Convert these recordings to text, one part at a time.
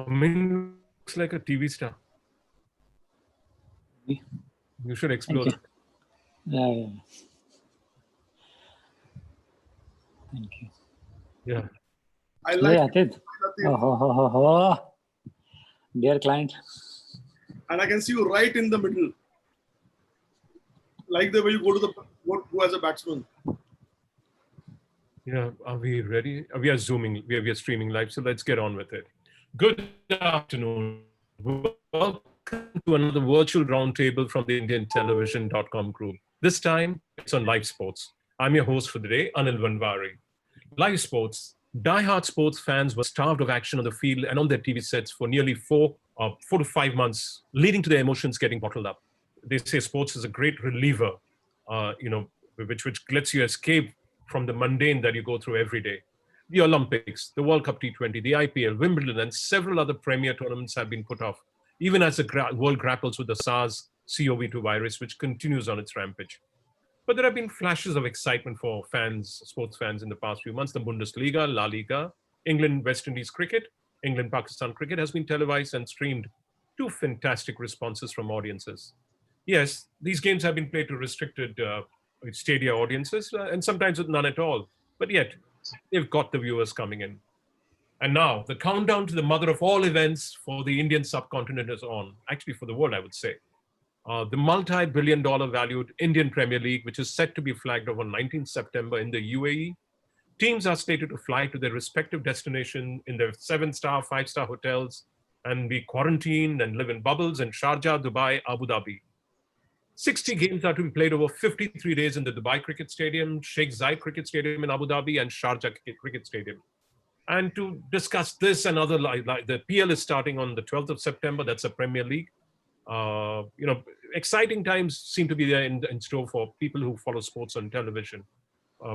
Amin looks like a TV star. You should explore Thank it. you. Yeah. Thank you. Yeah. I like Atit. Oh. Dear client. and I can see you right in the middle. Like the way you go as a batsman. Yeah, are we ready? We are zooming, we are streaming live, so let's get on with it. Good afternoon. Welcome to another virtual roundtable from the Indian Television.com group. This time, it's on live sports. I'm your host for the day, Anil Vanvari. Live sports. Die-hard sports fans were starved of action on the field and on their TV sets for nearly 4 to 5 months, leading to their emotions getting bottled up. They say sports is a great reliever, which lets you escape from the mundane that you go through every day. The Olympics, the World Cup T20, the IPL, Wimbledon, and several other premier tournaments have been put off, even as the world grapples with the SARS-CoV-2 virus, which continues on its rampage. But there have been flashes of excitement for fans, sports fans, in the past few months. The Bundesliga, La Liga, England-West Indies cricket, England-Pakistan cricket has been televised and streamed to fantastic responses from audiences. Yes, these games have been played to restricted stadia audiences, and sometimes with none at all. But yet, they've got the viewers coming in. And now, the countdown to the mother of all events for the Indian subcontinent is on. Actually, for the world, I would say. The multi-billion-dollar valued Indian Premier League, which is set to be flagged off on 19th September in the UAE. Teams are slated to fly to their respective destination in their 7-star, 5-star hotels and be quarantined and live in bubbles in Sharjah, Dubai, Abu Dhabi. 60 games are to be played over 53 days in the Dubai Cricket Stadium, Sheikh Zayed Cricket Stadium in Abu Dhabi, and Sharjah Cricket Stadium. And to discuss this and other, the PL is starting on the 12th of September. That's the Premier League. Exciting times seem to be there in store for people who follow sports on television.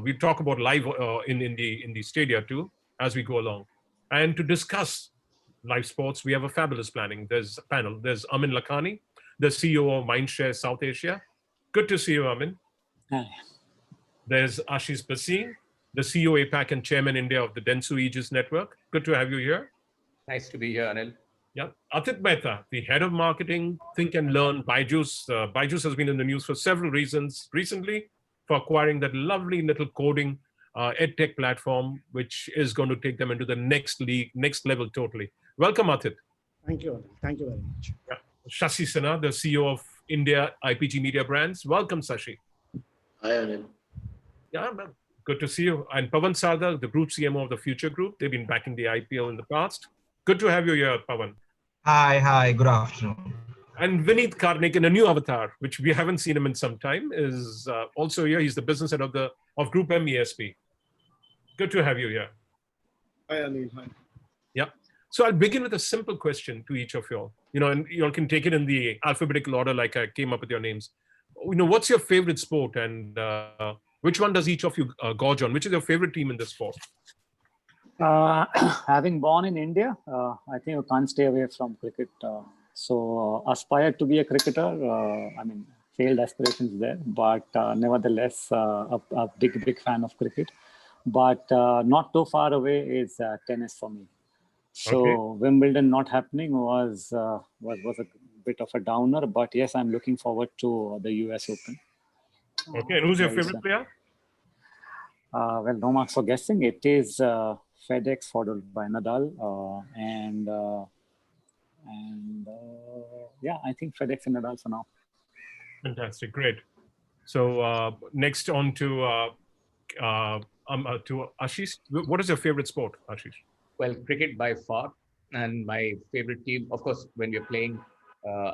We talk about live in the stadia too as we go along. And to discuss live sports, we have a fabulous panel. There's Amin Lakhani, the CEO of Mindshare South Asia. Good to see you, Amin. Hi. There's Ashish Bhasin, the CEO APAC and Chairman India of the Dentsu Aegis Network. Good to have you here. Nice to be here, Anil. Yeah, Atit Mehta, the head of marketing, Think and Learn, Byju's. Byju's has been in the news for several reasons recently, for acquiring that lovely little coding edtech platform, which is going to take them into the next level totally. Welcome, Atit. Thank you, Anil. Thank you very much. Yeah. Shashi Sinha, the CEO of India IPG Media Brands. Welcome, Shashi. Hi, Anil. Yeah, man. Good to see you. And Pawan Sardar, the Group CMO of the Future Group. They've been back in the IPL in the past. Good to have you here, Pawan. Hi, good afternoon. And Vineet Karnik, in a new avatar, which we haven't seen him in some time, is also here. He's the business head of Group MESP. Good to have you here. Hi, Anil. Hi. Yeah. So I'll begin with a simple question to each of you all. And you all can take it in the alphabetical order like I came up with your names. What's your favorite sport, and which one does each of you gorge on? Which is your favorite team in this sport? Having born in India, I think you can't stay away from cricket. So aspired to be a cricketer. Failed aspirations there, but nevertheless, a big fan of cricket. But not too far away is tennis for me. So okay. Wimbledon not happening was a bit of a downer, but yes, I'm looking forward to the US Open. Okay, and who's your favorite player? Well, no marks for guessing. It is FedEx followed by Nadal, yeah, I think FedEx and Nadal for now. Fantastic, great. So next on to Ashish. What is your favorite sport, Ashish? Well, cricket by far, and my favorite team, of course, when we're playing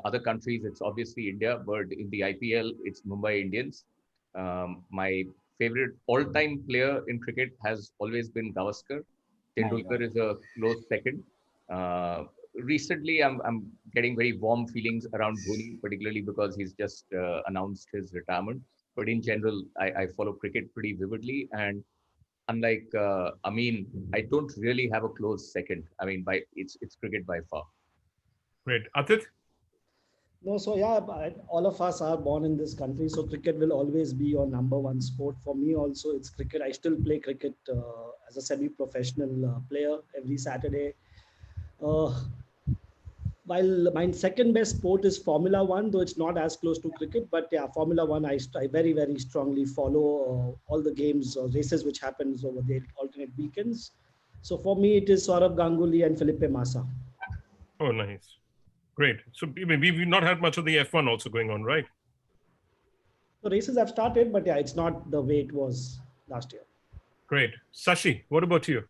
other countries, it's obviously India, but in the IPL, it's Mumbai Indians. My favorite all-time player in cricket has always been Gavaskar. Tendulkar is a close second. Recently, I'm getting very warm feelings around Dhoni, particularly because he's just announced his retirement. But in general, I follow cricket pretty vividly. And unlike Amin, I don't really have a close second. It's cricket by far. Great. Atit? No, so yeah, all of us are born in this country, so cricket will always be your number one sport. For me also, it's cricket. I still play cricket as a semi-professional player every Saturday. while my second best sport is Formula One, though it's not as close to cricket, but yeah, Formula One, I very, very strongly follow all the games or races which happens over the alternate weekends. So for me, it is Saurabh Ganguly and Felipe Massa. Oh, nice. Great. So we've not had much of the F1 also going on, right? The races have started, but yeah, it's not the way it was last year. Great. Sashi, what about you?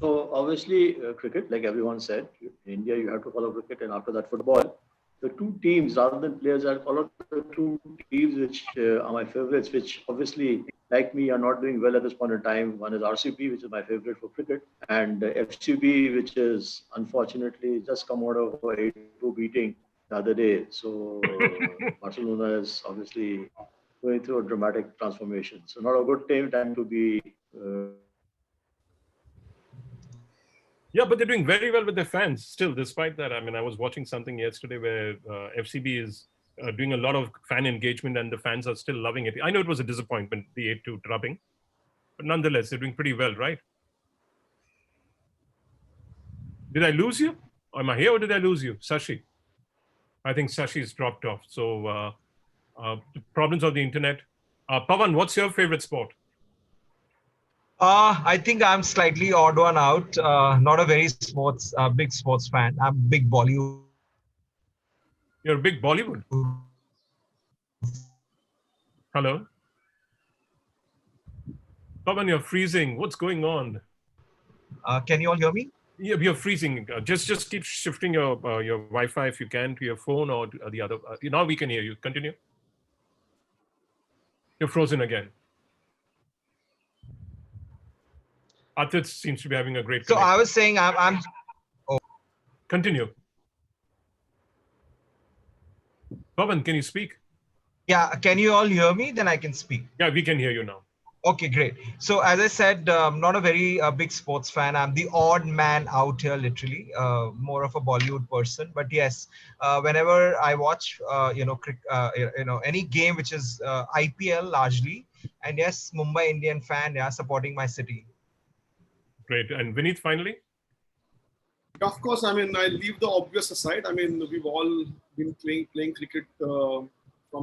So obviously, cricket, like everyone said, in India you have to follow cricket, and after that football. The two teams, rather than players, I follow the two teams which are my favorites, which obviously, like me, are not doing well at this point in time. One is RCB, which is my favorite for cricket, and FCB, which is unfortunately just come out of a 8-2 beating the other day. So Barcelona is obviously going through a dramatic transformation. So not a good time to be. Yeah, but they're doing very well with their fans still, despite that. I mean, I was watching something yesterday where FCB is doing a lot of fan engagement and the fans are still loving it. I know it was a disappointment, the 8-2 drubbing, but nonetheless, they're doing pretty well, right? Did I lose you? Am I here or did I lose you? Sashi? I think Sashi's dropped off. So problems of the internet. Pawan, what's your favorite sport? I think I'm slightly odd one out. Not a very big sports fan. I'm big Bollywood. You're a big Bollywood. Hello? Pawan, you're freezing. What's going on? Can you all hear me? Yeah, you're freezing. Just keep shifting your Wi-Fi if you can to your phone or the other. Now we can hear you. Continue. You're frozen again. Atit seems to be having a great So connection. I was saying I'm Continue. Pawan, can you speak? Yeah, can you all hear me? Then I can speak. Yeah, we can hear you now. Okay, great. So as I said, not a very big sports fan. I'm the odd man out here, literally, more of a Bollywood person. But yes, whenever I watch, any game which is IPL largely, and yes, Mumbai Indian fan, yeah, supporting my city. Great. And Vineet, finally? Of course, I mean, I leave the obvious aside. I mean, we've all been playing cricket from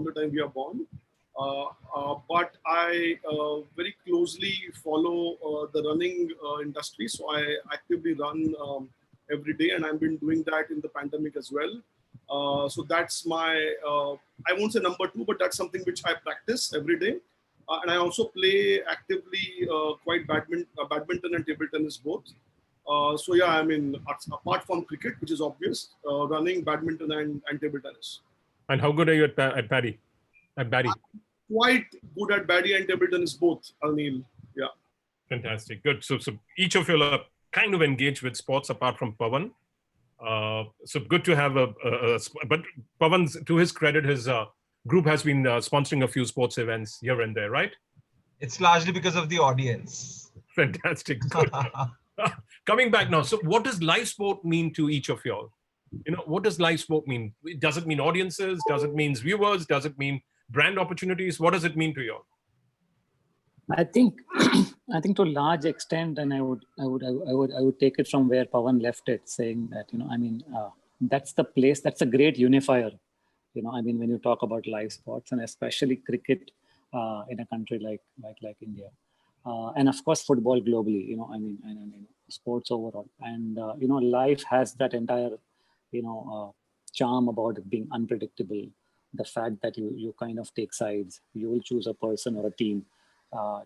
the time we are born. But I very closely follow the running industry. So I actively run every day, and I've been doing that in the pandemic as well. So that's my, I won't say number two, but that's something which I practice every day. And I also play actively quite badminton and table tennis both. So yeah, I mean, apart from cricket, which is obvious, running, badminton, and table tennis. And how good are you at Paddy? At Barry? Quite good at Barry and table tennis both, Anil. Yeah. Fantastic. Good. So each of you are kind of engaged with sports apart from Pawan. So good to have but Pawan's, to his credit, his group has been sponsoring a few sports events here and there, right? It's largely because of the audience. Fantastic. Good. Coming back now. So what does live sport mean to each of y'all? What does live sport mean? Does it mean audiences? Does it mean viewers? Does it mean brand opportunities? What does it mean to y'all? I think to a large extent, and I would take it from where Pawan left it, saying that, that's the place, that's a great unifier. When you talk about live sports, and especially cricket in a country like India. And of course, football globally, sports overall. And, life has that entire, charm about it being unpredictable. The fact that you kind of take sides, you will choose a person or a team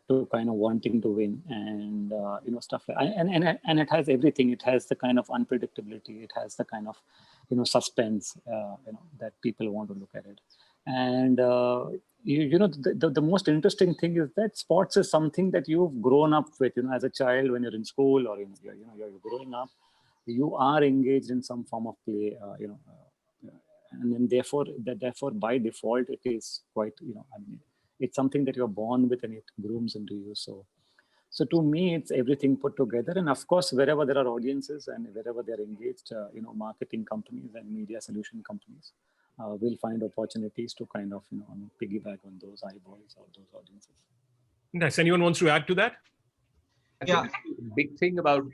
to kind of wanting to win, and, stuff like, and it has everything. It has the kind of unpredictability. It has the kind of, suspense, that people want to look at it. And, the most interesting thing is that sports is something that you've grown up with, as a child when you're in school or, you're growing up, you are engaged in some form of play, and then therefore by default, it is quite, it's something that you're born with and it grooms into you. So to me, it's everything put together. And of course, wherever there are audiences and wherever they're engaged, marketing companies and media solution companies will find opportunities to kind of, piggyback on those eyeballs or those audiences. Nice. Anyone wants to add to that? Yeah. think the big thing about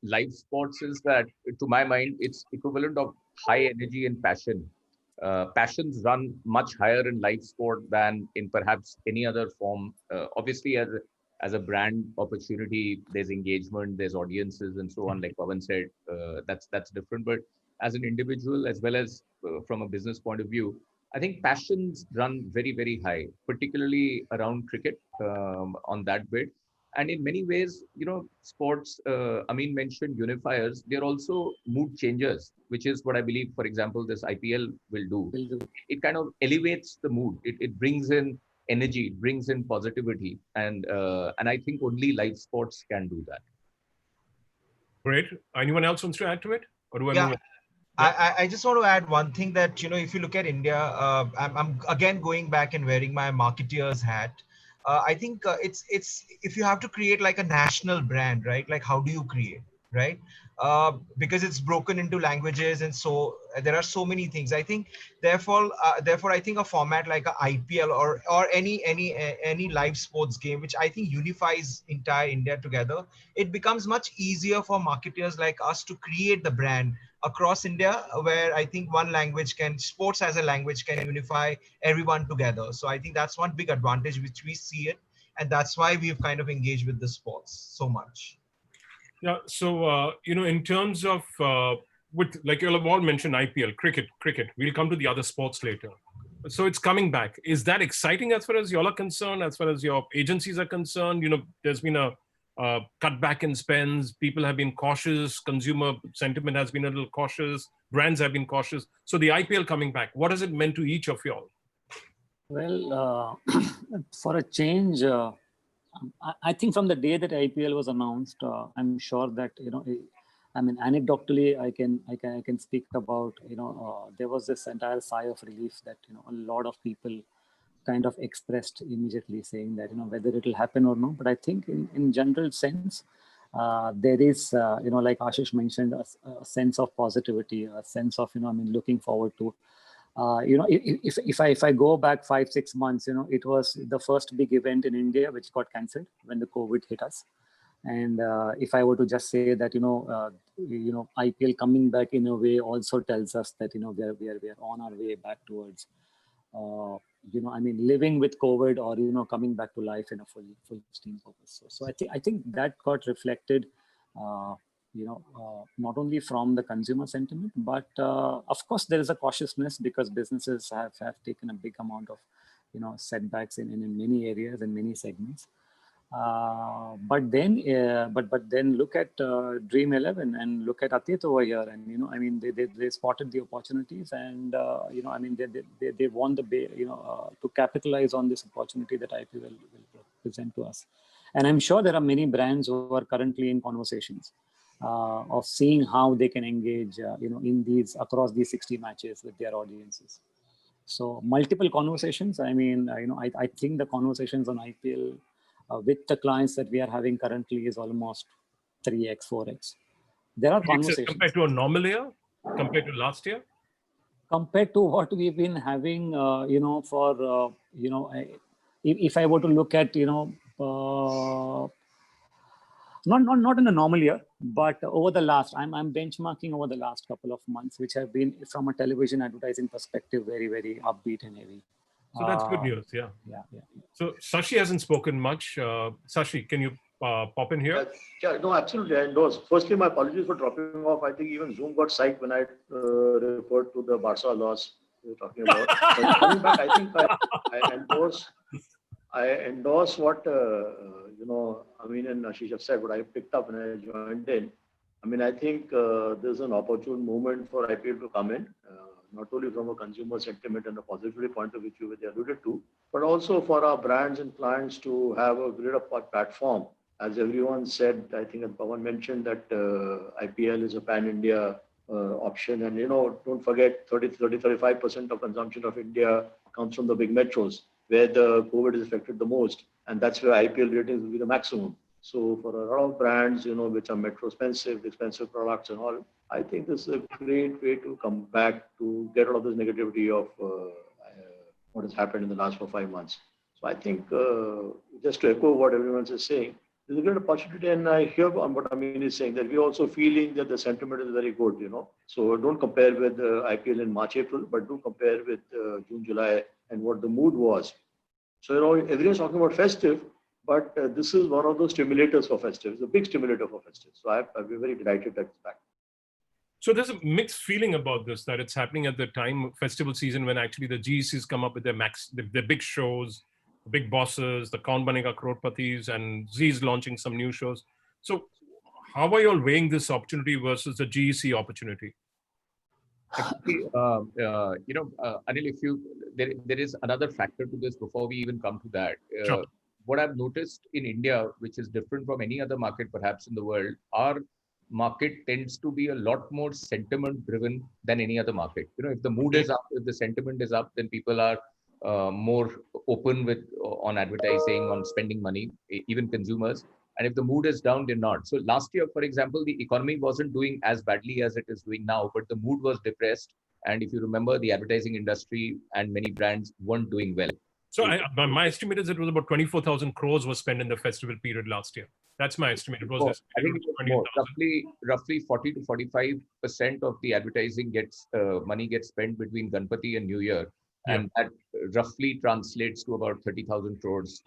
live sports is that, to my mind, it's equivalent of high energy and passion. Passions run much higher in live sport than in perhaps any other form. Obviously, as a brand opportunity, there's engagement, there's audiences, and so on. Like Pawan said, that's different. But as an individual, as well as from a business point of view, I think passions run very, very high, particularly around cricket on that bit. And in many ways, sports, Amin mentioned unifiers, they're also mood changers, which is what I believe, for example, this IPL will do. It kind of elevates the mood. It brings in energy, it brings in positivity. And I think only live sports can do that. Great. Anyone else wants to add to it? Or do I Yeah. move on? Yeah. I just want to add one thing that, if you look at India, I'm again going back and wearing my marketeer's hat. I think it's if you have to create like a national brand, right? Like how do you create, right? Because it's broken into languages, and so there are so many things. I think therefore I think a format like a IPL or any live sports game, which I think unifies entire India together, it becomes much easier for marketeers like us to create the brand across India, where I think sports as a language can unify everyone together. So I think that's one big advantage which we see it. And that's why we've kind of engaged with the sports so much. Yeah. So, in terms of, like you'll have all mentioned IPL, cricket, we'll come to the other sports later. So it's coming back. Is that exciting as far as you all are concerned, as far as your agencies are concerned? There's been a cutback in spends. People have been cautious. Consumer sentiment has been a little cautious. Brands have been cautious. So the IPL coming back, what has it meant to each of you all? Well, for a change, I think from the day that IPL was announced, I'm sure that I mean, anecdotally, I can speak about there was this entire sigh of relief that a lot of people kind of expressed immediately, saying that whether it will happen or not. But I think in general sense, there is like Ashish mentioned, a sense of positivity, a sense of I mean, looking forward to. If I go back 5-6 months, it was the first big event in India which got cancelled when the COVID hit us. And if I were to just say that IPL coming back in a way also tells us that we are on our way back towards I mean, living with COVID or coming back to life in a full steam focus. So I think that got reflected. Not only from the consumer sentiment, but of course there is a cautiousness because businesses have taken a big amount of setbacks in many areas and many segments. But then look at Dream 11 and look at Atit over here, and I mean they spotted the opportunities, and I mean they won the to capitalize on this opportunity that IPL will present to us. And I'm sure there are many brands who are currently in conversations of seeing how they can engage in these across these 60 matches with their audiences. So multiple conversations. I mean, I think the conversations on IPL with the clients that we are having currently is almost 3x, 4x. There are conversations. Compared to a normal year, compared to last year? Compared to what we've been having, for, if I were to look at, not in a normal year, but over the last, I'm benchmarking over the last couple of months, which have been, from a television advertising perspective, very, very upbeat and heavy. So that's good news, yeah. Yeah. So Sashi hasn't spoken much. Sashi, can you pop in here? Yeah, no, absolutely. I endorse. Firstly, my apologies for dropping off. I think even Zoom got psyched when I referred to the Barca loss we were talking about. But coming back, I think I endorse what Amin and Ashish have said. What I picked up when I joined in. I mean, I think there's an opportune moment for IPL to come in. Not only from a consumer sentiment and a positivity point of view, which they alluded to, but also for our brands and clients to have a greater platform. As everyone said, I think Pawan mentioned that IPL is a pan-India option. And, don't forget 35% of consumption of India comes from the big metros, where the COVID is affected the most. And that's where IPL ratings will be the maximum. So for a lot of brands, which are metro expensive products and all, I think this is a great way to come back to get out of this negativity of what has happened in the last 4-5 months. So I think just to echo what everyone is saying, there's a great opportunity, and I hear what Amin is saying, that we're also feeling that the sentiment is very good, So don't compare with IPL in March, April, but do compare with June, July, and what the mood was. So, everyone's talking about Festive, but this is one of those stimulators for Festive. It's a big stimulator for Festive. So I've been very delighted that it's back. So there's a mixed feeling about this, that it's happening at the time of festival season when actually the GECs come up with their big shows, the big bosses, the Kaun Banega Crorepati's, and Z's launching some new shows. So how are you all weighing this opportunity versus the GEC opportunity? Actually, Anil, there is another factor to this before we even come to that. Sure. What I've noticed in India, which is different from any other market perhaps in the world, our market tends to be a lot more sentiment driven than any other market. If the mood is up, if the sentiment is up, then people are more open on advertising, on spending money, even consumers. And if the mood is down, they're not. So last year, for example, the economy wasn't doing as badly as it is doing now, but the mood was depressed. And if you remember, the advertising industry and many brands weren't doing well. So my estimate is it was about 24,000 crores was spent in the festival period last year. That's my estimate. It was I think it was more. Roughly 40 to 45% of the advertising money gets spent between Ganpati and New Year. And that roughly translates to about 30,000 crores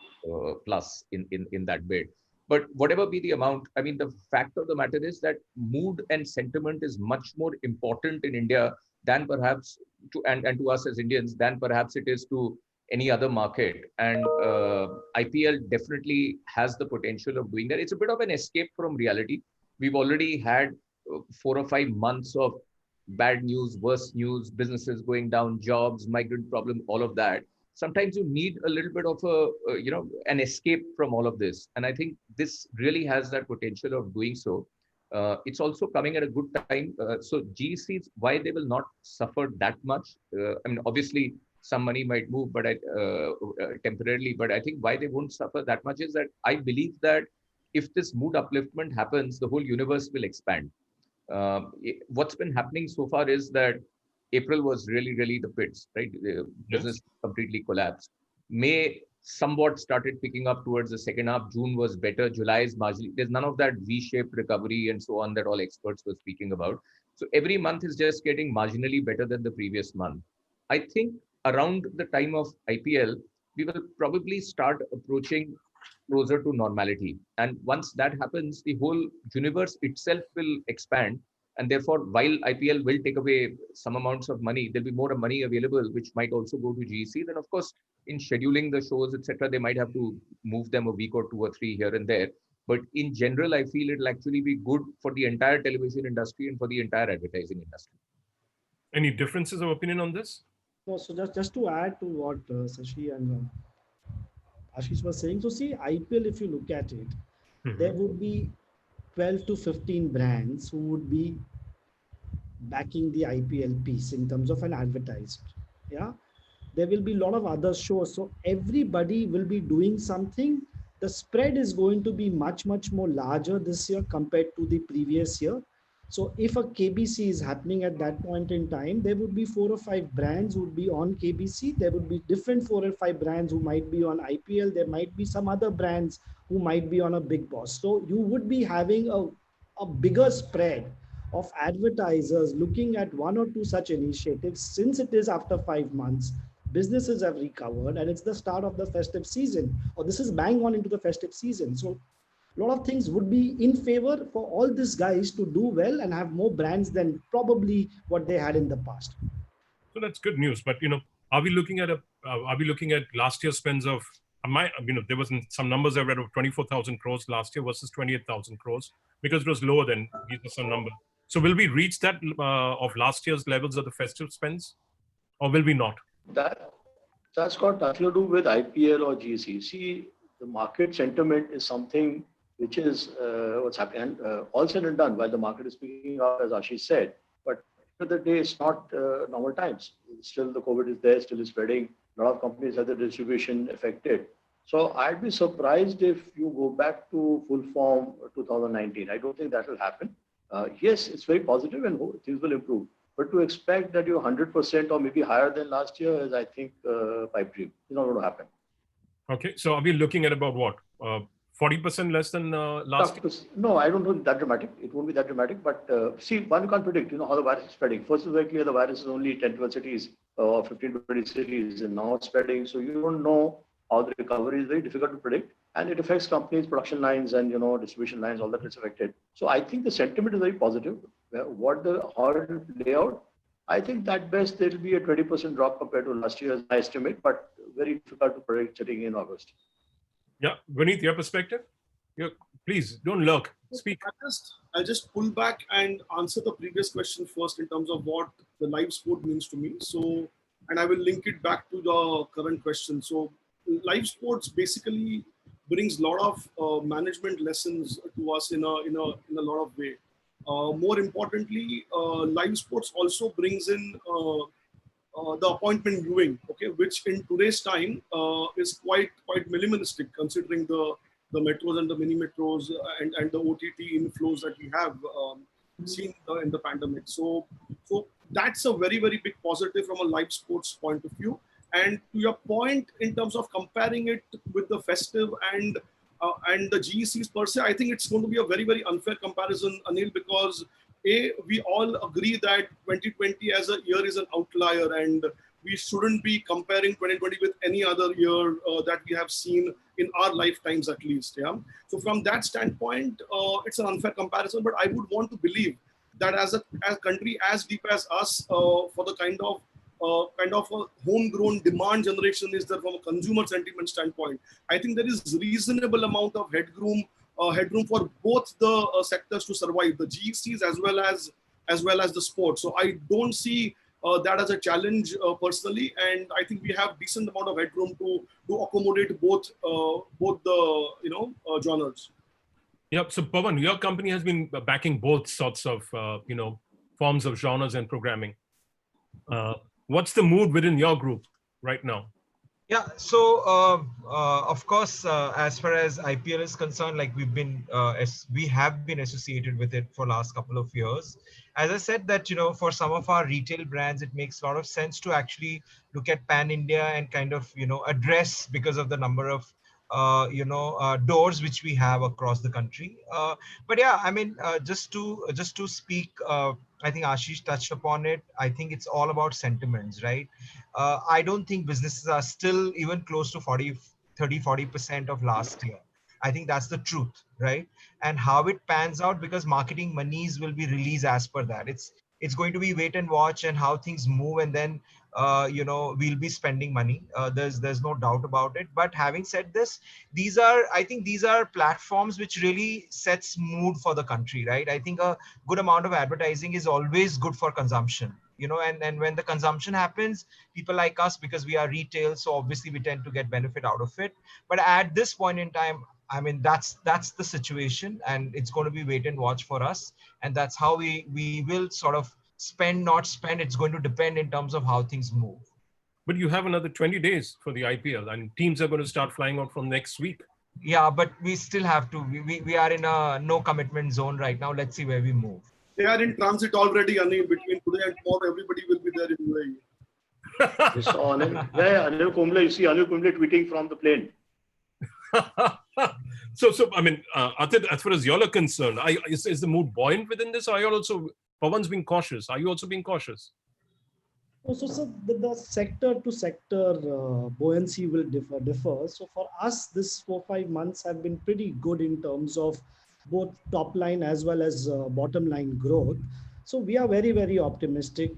plus in that bid. But whatever be the amount, I mean, the fact of the matter is that mood and sentiment is much more important in India than perhaps to us as Indians than perhaps it is to any other market. And IPL definitely has the potential of doing that. It's a bit of an escape from reality. We've already had 4 or 5 months of bad news, worse news, businesses going down, jobs, migrant problem, all of that. Sometimes you need a little bit of an escape from all of this. And I think this really has that potential of doing so. It's also coming at a good time. So GCs, why they will not suffer that much? I mean, obviously, some money might move, but temporarily. But I think why they won't suffer that much is that I believe that if this mood upliftment happens, the whole universe will expand. What's been happening so far is that April was really, really the pits, right? The business completely collapsed. May somewhat started picking up towards the second half. June was better. July is marginally. There's none of that V-shaped recovery and so on that all experts were speaking about. So every month is just getting marginally better than the previous month. I think around the time of IPL, we will probably start approaching closer to normality. And once that happens, the whole universe itself will expand. And therefore, while IPL will take away some amounts of money, there'll be more money available, which might also go to GEC. Then, of course, in scheduling the shows, etc., they might have to move them a week or 2 or 3 here and there. But in general, I feel it'll actually be good for the entire television industry and for the entire advertising industry. Any differences of opinion on this? No, so just to add to what Sashi and Ashish was saying. So see, IPL, if you look at it, there would be 12 to 15 brands who would be backing the IPL piece in terms of an advertiser. Yeah, there will be a lot of other shows. So everybody will be doing something. The spread is going to be much more larger this year compared to the previous year. So if a KBC is happening at that point in time, there would be 4 or 5 brands who would be on KBC. There would be different 4 or 5 brands who might be on IPL. There might be some other brands who might be on a Big Boss. So you would be having a bigger spread of advertisers looking at 1 or 2 such initiatives. Since it is after 5 months, businesses have recovered and it's the start of the festive season, or this is bang on into the festive season. So a lot of things would be in favor for all these guys to do well and have more brands than probably what they had in the past. So that's good news. But are we looking at last year's spends of? There was some numbers I read of 24,000 crores last year versus 28,000 crores because it was lower than these are some numbers. So will we reach that of last year's levels of the festive spends, or will we not? That's got nothing to do with IPL or GC. See, the market sentiment is something which is what's happening. And all said and done, while the market is picking up, as Ashish said, but at the end of the day, it's not normal times. Still, the COVID is there, still is spreading. A lot of companies have the distribution affected. So I'd be surprised if you go back to full form 2019. I don't think that will happen. Yes, it's very positive and things will improve. But to expect that you're 100% or maybe higher than last year is, I think, pipe dream. It's not going to happen. Okay, so are we looking at about what? 40% less than last year? No, I don't think that dramatic. It won't be that dramatic. But see, one can't predict, how the virus is spreading. First, it's very clear the virus is only 10, 12 cities or 15, 20 cities, and now it's spreading. So you don't know how the recovery is. Very difficult to predict. And it affects companies, production lines, and distribution lines. All that is affected. So I think the sentiment is very positive. How it will play out, I think that best there will be a 20% drop compared to last year, as I estimate, but very difficult to predict sitting in August. Yeah, Vineet, your perspective? Please don't lurk. Speak. I'll just pull back and answer the previous question first in terms of what the live sport means to me. So, and I will link it back to the current question. So, live sports basically brings a lot of management lessons to us in a lot of way. More importantly, live sports also brings in the appointment viewing, okay, which in today's time is quite minimalistic considering the metros and the mini metros and the OTT inflows that we have seen in the pandemic. So that's a very big positive from a live sports point of view. And to your point, in terms of comparing it with the Festive and the GECs per se, I think it's going to be a very unfair comparison, Anil, because we all agree that 2020 as a year is an outlier, and we shouldn't be comparing 2020 with any other year that we have seen in our lifetimes, at least. Yeah. So from that standpoint, it's an unfair comparison. But I would want to believe that as a country as deep as us, for the kind of a homegrown demand generation is there from a consumer sentiment standpoint, I think there is reasonable amount of headroom for both the sectors to survive, the GECs as well as the sports. So I don't see that as a challenge personally, and I think we have decent amount of headroom to accommodate both the genres. Yeah. So Pawan, your company has been backing both sorts of forms of genres and programming. What's the mood within your group right now? Yeah, so of course, as far as IPL is concerned, like we have been associated with it for last couple of years. As I said that, for some of our retail brands, it makes a lot of sense to actually look at Pan India and kind of, address because of the number of doors which we have across the country. But yeah, I mean, just to speak, I think Ashish touched upon it. I think it's all about sentiments, right? I don't think businesses are still even close to 40% of last year. I think that's the truth, right? And how it pans out, because marketing monies will be released as per that. It's going to be wait and watch and how things move, and then we'll be spending money. There's no doubt about it. But having said this, I think these are platforms which really sets mood for the country, right? I think a good amount of advertising is always good for consumption, and when the consumption happens, people like us, because we are retail, so obviously we tend to get benefit out of it. But at this point in time, I mean, that's the situation, and it's going to be wait and watch for us. And that's how we will sort of spend, not spend. It's going to depend in terms of how things move. But you have another 20 days for the IPL, and teams are going to start flying out from next week. Yeah, but we still have to. We are in a no commitment zone right now. Let's see where we move. They are in transit already, Anil. Between today and tomorrow, everybody will be there in UAE. You saw Anil Kumble. You see Anil Kumble tweeting from the plane. So I mean, Atit, as far as y'all are concerned, is the mood buoyant within this? Or are you also, Pawan's being cautious? Are you also being cautious? So the sector to sector buoyancy will differ. So for us, this 4-5 months have been pretty good in terms of both top line as well as bottom line growth. So we are very optimistic,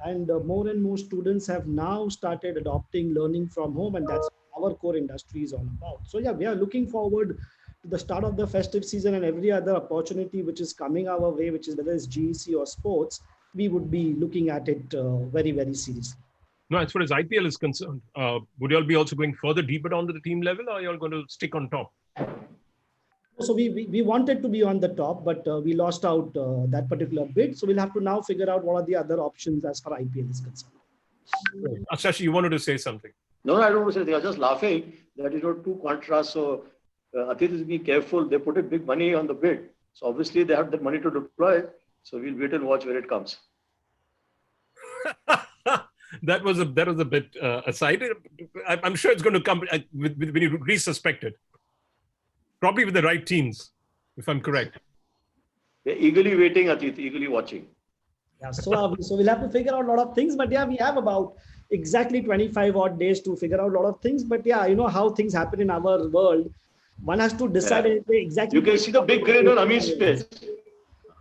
and more and more students have now started adopting learning from home, and that's our core industry is all about. So yeah, we are looking forward to the start of the festive season and every other opportunity which is coming our way, which is whether it's GEC or sports, we would be looking at it very seriously. No, as far as IPL is concerned, would you all be also going further deeper down to the team level, or are you all going to stick on top? So we wanted to be on the top, but we lost out that particular bid. So we'll have to now figure out what are the other options as far as IPL is concerned. Ashashi, you wanted to say something? No, I don't want to say anything. I was just laughing that two contrasts. So Atit is being careful. They put in big money on the bid. So obviously they have that money to deploy. So we'll wait and watch where it comes. That was a bit aside. I'm sure it's going to come when you resuspect it. Probably with the right teams, if I'm correct. They're eagerly waiting, Atit, eagerly watching. Yeah, so are we. So we'll have to figure out a lot of things. But yeah, we have about exactly 25 odd days to figure out a lot of things. But yeah, you know how things happen in our world. One has to decide exactly. You can see the big grin on Amit's face.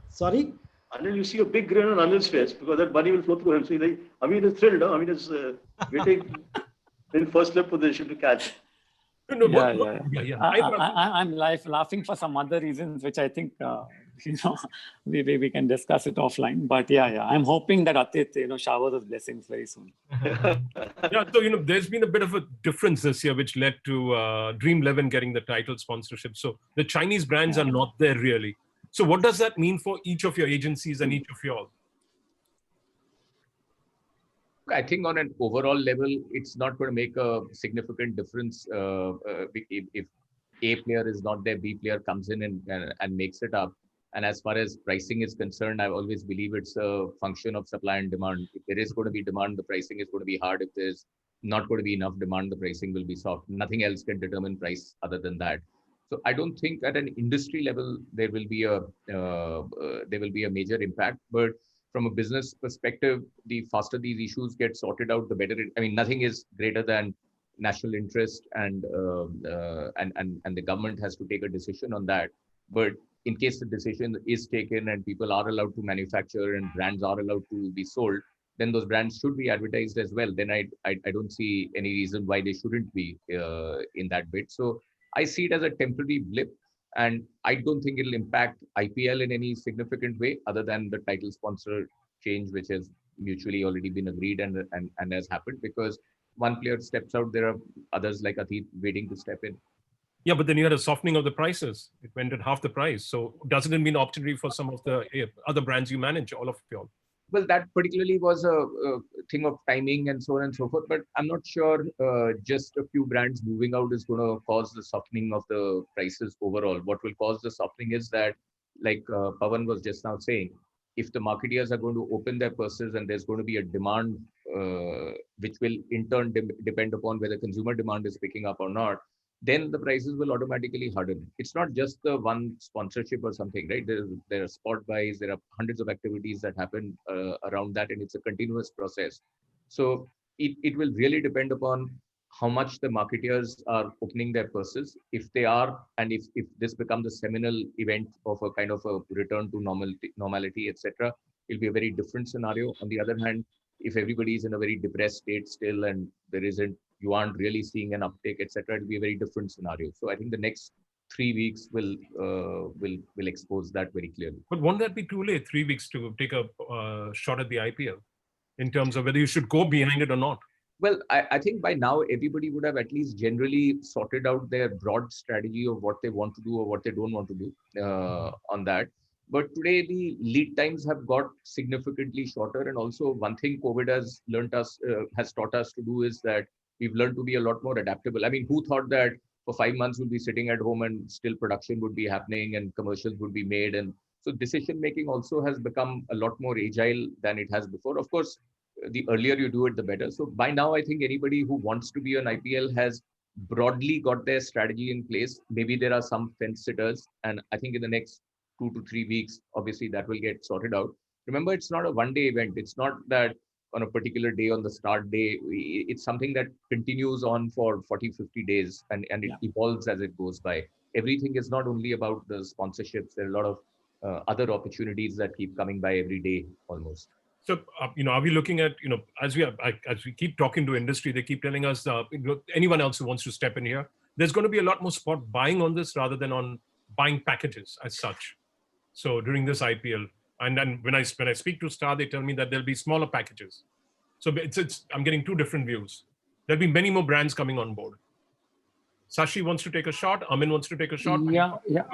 Sorry? Anil, you see a big grin on Anil's face because that money will flow through him. So Amit is thrilled. No? Amit is waiting in first left position to catch. No, yeah. I'm laughing for some other reasons, which I think we can discuss it offline. But yeah, I'm hoping that Atit showers us blessings very soon. Yeah, so there's been a bit of a difference this year, which led to Dream 11 getting the title sponsorship. So the Chinese brands are not there really. So what does that mean for each of your agencies and each of you all? I think on an overall level, it's not going to make a significant difference if A player is not there, B player comes in and makes it up. And as far as pricing is concerned, I always believe it's a function of supply and demand. If there is going to be demand, the pricing is going to be hard. If there's not going to be enough demand, the pricing will be soft. Nothing else can determine price other than that. So I don't think at an industry level there will be a major impact. But from a business perspective, the faster these issues get sorted out, the better. Nothing is greater than national interest, and the government has to take a decision on that. But in case the decision is taken and people are allowed to manufacture and brands are allowed to be sold, then those brands should be advertised as well. Then I don't see any reason why they shouldn't be in that bit. So I see it as a temporary blip. And I don't think it'll impact IPL in any significant way other than the title sponsor change, which has mutually already been agreed and has happened, because one player steps out, there are others like Atit waiting to step in. Yeah, but then you had a softening of the prices. It went at half the price. So doesn't it mean opportunity for some of the other brands you manage, all of you all? Well, that particularly was a thing of timing and so on and so forth. But I'm not sure just a few brands moving out is going to cause the softening of the prices overall. What will cause the softening is that, like Pawan was just now saying, if the marketeers are going to open their purses and there's going to be a demand, which will in turn depend upon whether consumer demand is picking up or not, then the prices will automatically harden. It's not just the one sponsorship or something, right? There are spot buys, there are hundreds of activities that happen around that, and it's a continuous process. So it will really depend upon how much the marketeers are opening their purses. If they are, and if this becomes a seminal event of a kind of a return to normality, etc., it'll be a very different scenario. On the other hand, if everybody is in a very depressed state still and you aren't really seeing an uptake, etc., it'll be a very different scenario. So I think the next 3 weeks will expose that very clearly. But won't that be too late, 3 weeks to take a shot at the IPL in terms of whether you should go behind it or not? Well, I think by now everybody would have at least generally sorted out their broad strategy of what they want to do or what they don't want to do on that. But today the lead times have got significantly shorter, and also one thing COVID has taught us to do is that we've learned to be a lot more adaptable. Who thought that for 5 months we'll be sitting at home and still production would be happening and commercials would be made, and so decision making also has become a lot more agile than it has before. Of course, the earlier you do it, the better. So by now, I think anybody who wants to be an IPL has broadly got their strategy in place. Maybe there are some fence sitters, and I think in the next 2 to 3 weeks, obviously that will get sorted out. Remember, it's not a one-day event. It's not that on a particular day, on the start day, it's something that continues on for 40, 50 days, and it evolves as it goes by. Everything is not only about the sponsorships. There are a lot of other opportunities that keep coming by every day almost. So, are we looking at, as we keep talking to industry, they keep telling us, anyone else who wants to step in here, there's going to be a lot more spot buying on this rather than on buying packages as such. So during this IPL, and then when I speak to Star, they tell me that there'll be smaller packages. So I'm getting two different views. There'll be many more brands coming on board. Sashi wants to take a shot. Amin wants to take a shot.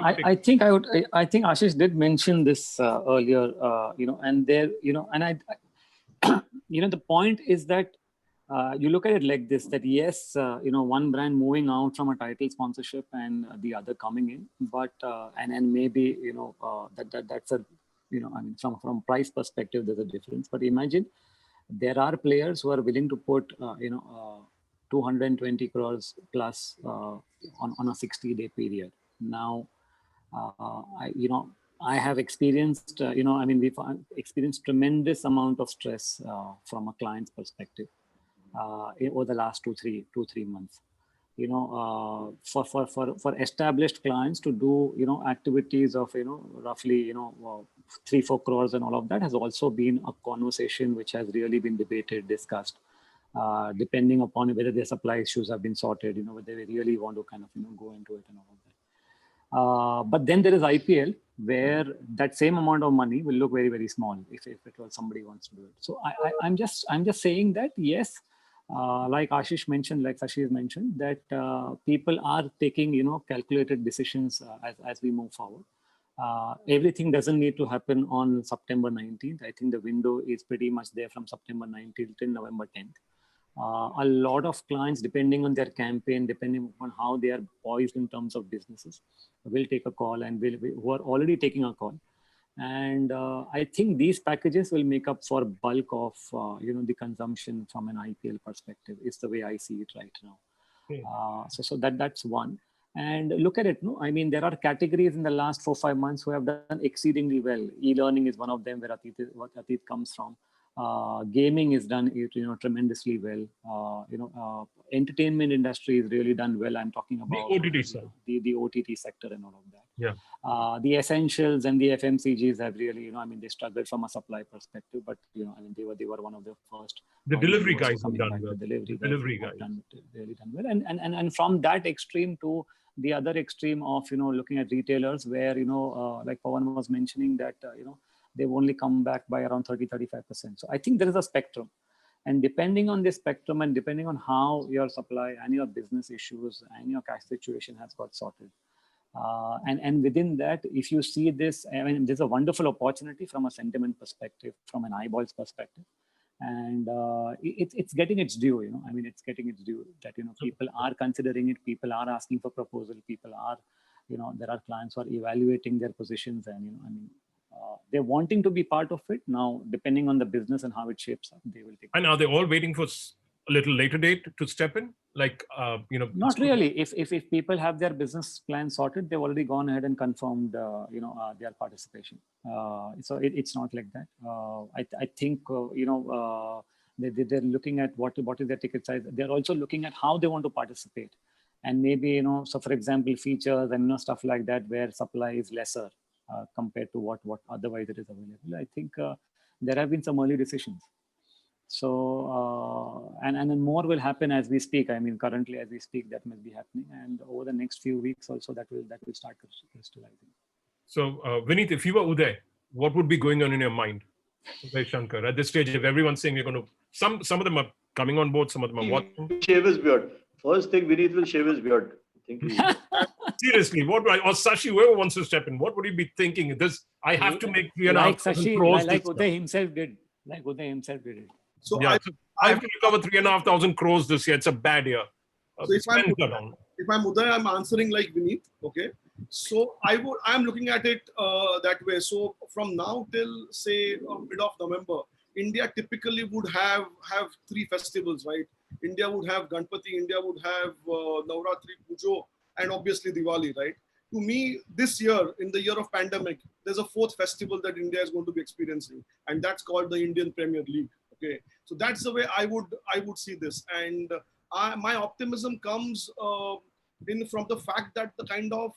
I think Ashish did mention this earlier. And there, and I, the point is that you look at it like this: that yes, one brand moving out from a title sponsorship and the other coming in, but and maybe that's a from price perspective there's a difference. But imagine there are players who are willing to put 220 crores plus on a 60-day period. Now, I have experienced, we've experienced tremendous amount of stress from a client's perspective over the last two, 3 months. For established clients to do, activities of, roughly, 3-4 crores and all of that has also been a conversation which has really been debated, discussed, depending upon whether their supply issues have been sorted, whether they really want to kind of, go into it and all of that. But then there is IPL, where that same amount of money will look very, very small if it was somebody wants to do it. So I'm just saying that, yes, like Ashish mentioned, like Sashi has mentioned, that people are taking, calculated decisions as we move forward. Everything doesn't need to happen on September 19th. I think the window is pretty much there from September 19th till November 10th. A lot of clients, depending on their campaign, depending on how they are poised in terms of businesses, will take a call and who are already taking a call. And I think these packages will make up for bulk of the consumption from an IPL perspective. Is the way I see it right now. So that's one. And look at it. No, I mean, there are categories in the last 4-5 months who have done exceedingly well. E-learning is one of them, where Atit comes from. Gaming is done, tremendously well. Entertainment industry is really done well. I'm talking about the OTT side, the OTT sector and all of that. Yeah. The essentials and the FMCGs have really, they struggled from a supply perspective, but they were one of the first. The delivery guys have done back. well. The delivery guys have really done well, and from that extreme to the other extreme of looking at retailers, where like Pawan was mentioning that they've only come back by around 30-35%. So I think there is a spectrum. And depending on this spectrum and depending on how your supply and your business issues and your cash situation has got sorted. And within that, if you see this, I mean, there's a wonderful opportunity from a sentiment perspective, from an eyeballs perspective. And it's getting its due, I mean, it's getting its due that, people are considering it, people are asking for proposal, people are, there are clients who are evaluating their positions and, they're wanting to be part of it. Now, depending on the business and how it shapes up, they will take. And are they all waiting for a little later date to step in? Like, Not really. If people have their business plan sorted, they've already gone ahead and confirmed, their participation. So it's not like that. I think, they're looking at what is their ticket size. They're also looking at how they want to participate. And maybe, so for example, features and stuff like that, where supply is lesser compared to what otherwise it is available. I think there have been some early decisions. So, and then more will happen as we speak. I mean, currently as we speak, that must be happening. And over the next few weeks also, that will start crystallizing. So, Vineet, if you were Uday, what would be going on in your mind? Uday Shankar, at this stage, if everyone's saying you're going to, some of them are coming on board, some of them are watching. Shave his beard. First thing, Vineet will shave his beard. Seriously, or Sashi, whoever wants to step in, what would you be thinking? I have to make 3,500 crores. Like Uday himself did. It. So yeah, I have to recover 3,500 crores this year. It's a bad year. So if I'm Uday, I'm answering like Vineet. Okay. So I'm looking at it that way. So from now till say mid of November, India typically would have 3 festivals, right? India would have Ganpati, India would have Navratri, Pujo, and obviously Diwali, right? To me, this year, in the year of pandemic, there's a 4th festival that India is going to be experiencing, and that's called the Indian Premier League. Okay, so that's the way I would see this, and my optimism comes from the fact that the kind of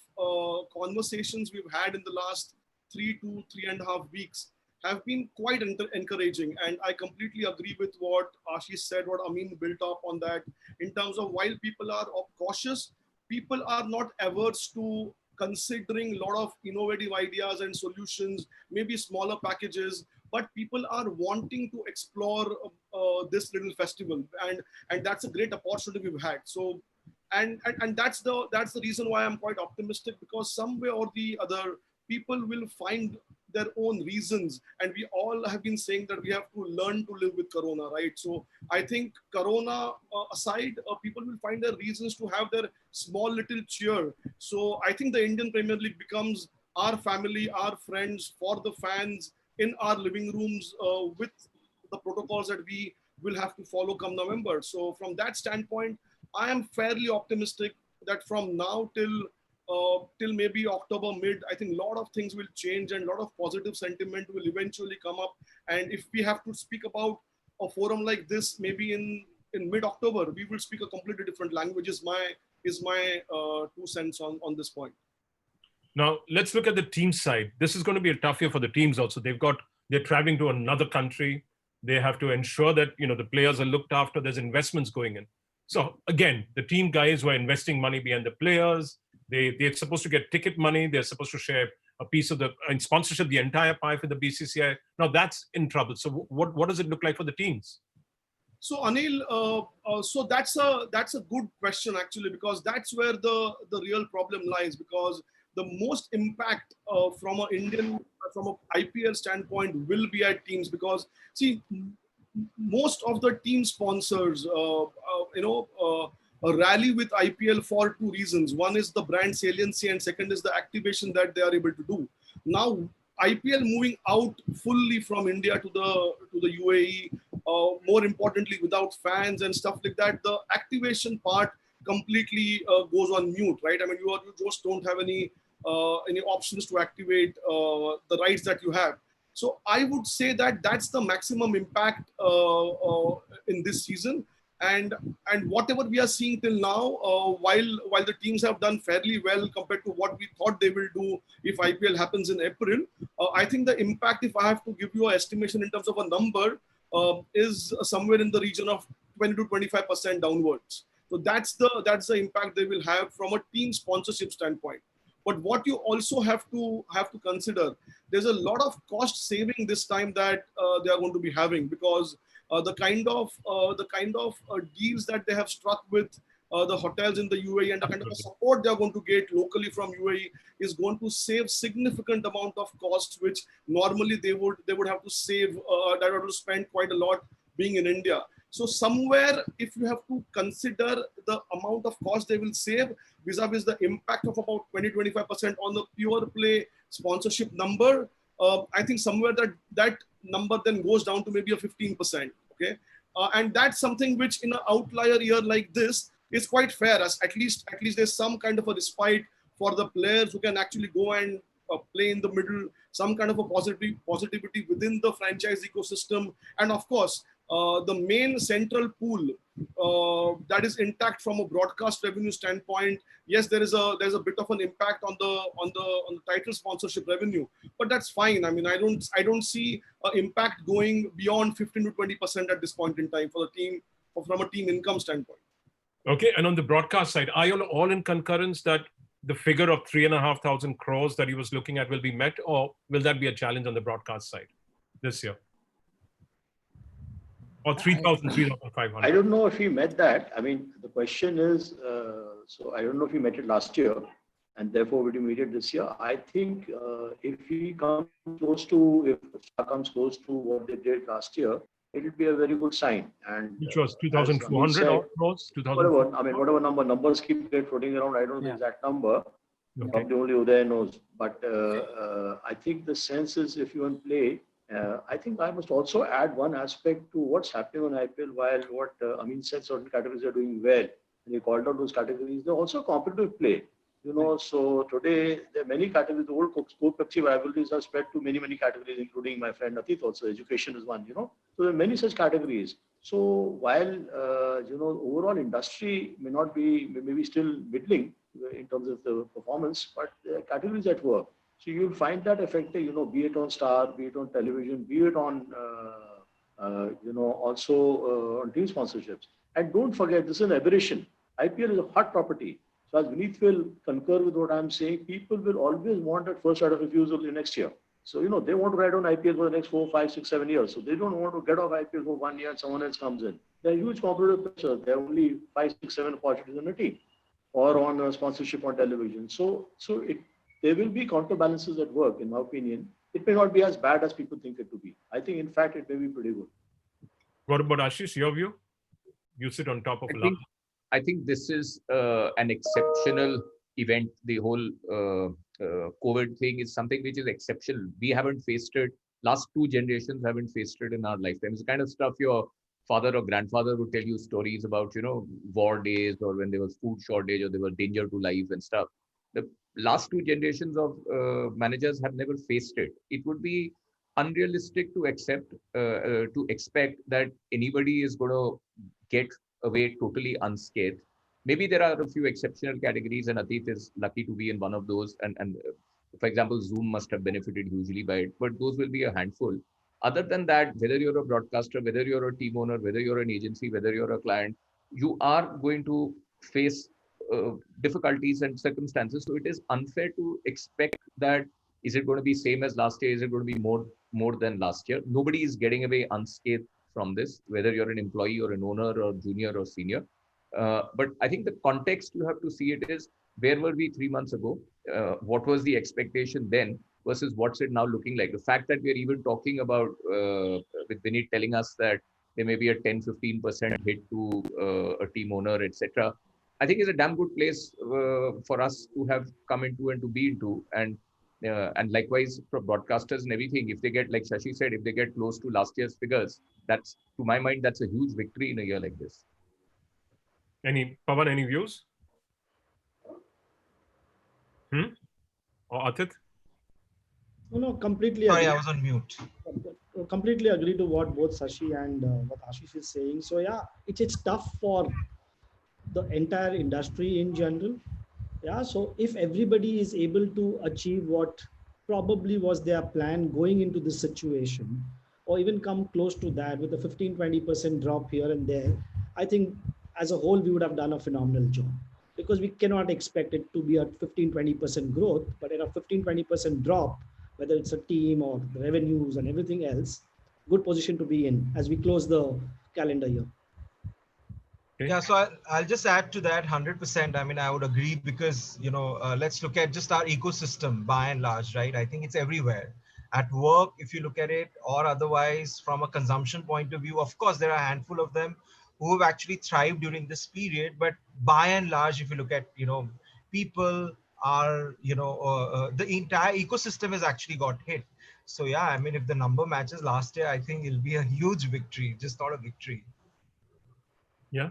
conversations we've had in the last 3 to 3.5 weeks have been quite encouraging. And I completely agree with what Ashish said, what Amin built up on that, in terms of while people are cautious, people are not averse to considering a lot of innovative ideas and solutions, maybe smaller packages, but people are wanting to explore this little festival. And that's a great opportunity we've had. So, and that's the reason why I'm quite optimistic, because some way or the other, people will find their own reasons. And we all have been saying that we have to learn to live with Corona, right? So I think Corona aside, people will find their reasons to have their small little cheer. So I think the Indian Premier League becomes our family, our friends, for the fans, in our living rooms, with the protocols that we will have to follow come November. So from that standpoint, I am fairly optimistic that from now till till maybe October mid, I think a lot of things will change and a lot of positive sentiment will eventually come up. And if we have to speak about a forum like this, maybe in mid-October, we will speak a completely different language. Is my 2 cents on this point. Now, let's look at the team side. This is going to be a tough year for the teams also. They're traveling to another country. They have to ensure that, the players are looked after. There's investments going in. So again, the team guys who are investing money behind the players, they're supposed to get ticket money. They're supposed to share a piece of in sponsorship, the entire pie for the BCCI. Now that's in trouble. So what does it look like for the teams? So Anil, so that's a good question actually, because that's where the real problem lies. Because the most impact from an IPL standpoint will be at teams, because see, most of the team sponsors, rally with IPL for two reasons. One is the brand saliency, and second is the activation that they are able to do. Now, IPL moving out fully from India to the UAE, more importantly, without fans and stuff like that, the activation part completely goes on mute, right? I mean, you just don't have any options to activate the rights that you have. So I would say that that's the maximum impact in this season. And whatever we are seeing till now, while the teams have done fairly well compared to what we thought they will do if IPL happens in April, I think the impact, if I have to give you an estimation in terms of a number, is somewhere in the region of 20 to 25% downwards. So that's the impact they will have from a team sponsorship standpoint. But what you also have to consider, there's a lot of cost saving this time that they are going to be having, because the kind of deals that they have struck with the hotels in the UAE and the kind of support they are going to get locally from UAE is going to save significant amount of costs, which normally they would have to save, that would have to spend quite a lot being in India. So somewhere, if you have to consider the amount of cost they will save vis-a-vis the impact of about 20-25% on the pure play sponsorship number, I think somewhere that number then goes down to maybe a 15%. Okay, and that's something which in an outlier year like this is quite fair, as at least there's some kind of a respite for the players who can actually go and play in the middle, some kind of a positivity within the franchise ecosystem, and of course the main central pool that is intact from a broadcast revenue standpoint. Yes, there's a bit of an impact on the title sponsorship revenue, but that's fine. I mean, I don't see impact going beyond 15 to 20% at this point in time for the team, from a team income standpoint. Okay, and on the broadcast side, are you all in concurrence that the figure of 3,500 crores that he was looking at will be met, or will that be a challenge on the broadcast side this year? Or 3,000, 3,500? I don't know if he met that. I mean, the question is, so I don't know if he met it last year, and therefore will he meet it this year. I think if he comes close to, if Star comes close to what they did last year, it will be a very good sign. And which was 2,400 crores? Whatever numbers keep floating around. I don't know the exact number. Okay. Probably only Uday knows. But I think the sense is, if you want to play, I think I must also add one aspect to what's happening on IPL. While what Amin said, certain categories are doing well, and he called out those categories, they're also competitive play. So today there are many categories. The old Coke Pepsi rivalries are spread to many categories, including my friend Atit also. Education is one. So there are many such categories. So while overall industry may not be, maybe still middling in terms of the performance, but there are categories at work. So you'll find that affected, be it on Star, be it on television, be it on, also on team sponsorships. And don't forget, this is an aberration. IPL is a hot property. So as Vineet will concur with what I'm saying, people will always want that first right of refusal in next year. So, they want to ride on IPL for the next 4, 5, 6, 7 years. So they don't want to get off IPL for 1 year and someone else comes in. There are huge competitive pressure. There are only 5, 6, 7 opportunities on a team or on a sponsorship on television. So there will be counterbalances at work, in my opinion. It may not be as bad as people think it to be. I think, in fact, it may be pretty good. What about Ashish, your view? You sit on top of I think this is an exceptional event. The whole COVID thing is something which is exceptional. We haven't faced it. Last 2 generations haven't faced it in our lifetime. It's the kind of stuff your father or grandfather would tell you stories about, war days, or when there was food shortage or there was danger to life and stuff. The last two generations of managers have never faced it. It would be unrealistic to expect that anybody is going to get away totally unscathed. Maybe there are a few exceptional categories, and Atit is lucky to be in one of those. And for example, Zoom must have benefited hugely by it, but those will be a handful. Other than that, whether you're a broadcaster, whether you're a team owner, whether you're an agency, whether you're a client, you are going to face difficulties and circumstances. So it is unfair to expect that is it going to be same as last year? Is it going to be more than last year? Nobody is getting away unscathed from this, whether you're an employee or an owner or junior or senior. But I think the context you have to see it is where were we 3 months ago? What was the expectation then versus what's it now looking like? The fact that we're even talking about with Vinit telling us that there may be a 10-15% hit to a team owner, etc. I think is a damn good place for us to have come into and to be into. And likewise for broadcasters and everything, if they get, like Shashi said, if they get close to last year's figures, that's, to my mind, that's a huge victory in a year like this. Pawan, any views? Or Atit? No, completely Sorry, agree. I was on mute. Completely agree to what both Sashi and what Ashish is saying. So yeah, it's tough for the entire industry in general. Yeah, so if everybody is able to achieve what probably was their plan going into this situation, or even come close to that with a 15-20% drop here and there, I think as a whole we would have done a phenomenal job, because we cannot expect it to be a 15-20% growth, but at a 15-20% drop, whether it's a team or the revenues and everything else, good position to be in as we close the calendar year. Okay. Yeah, so I'll just add to that 100%. I mean, I would agree because, let's look at just our ecosystem by and large, right? I think it's everywhere. At work, if you look at it, or otherwise from a consumption point of view, of course, there are a handful of them who have actually thrived during this period. But by and large, if you look at, people are, the entire ecosystem has actually got hit. So yeah, I mean, if the number matches last year, I think it'll be a huge victory, just not a victory. Yeah.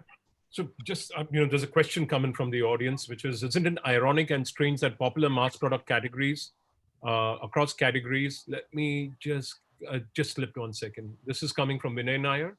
So just, there's a question coming from the audience, which is, isn't it ironic and strange that popular mass product categories, across categories, let me just slip 1 second. This is coming from Vinay Nair.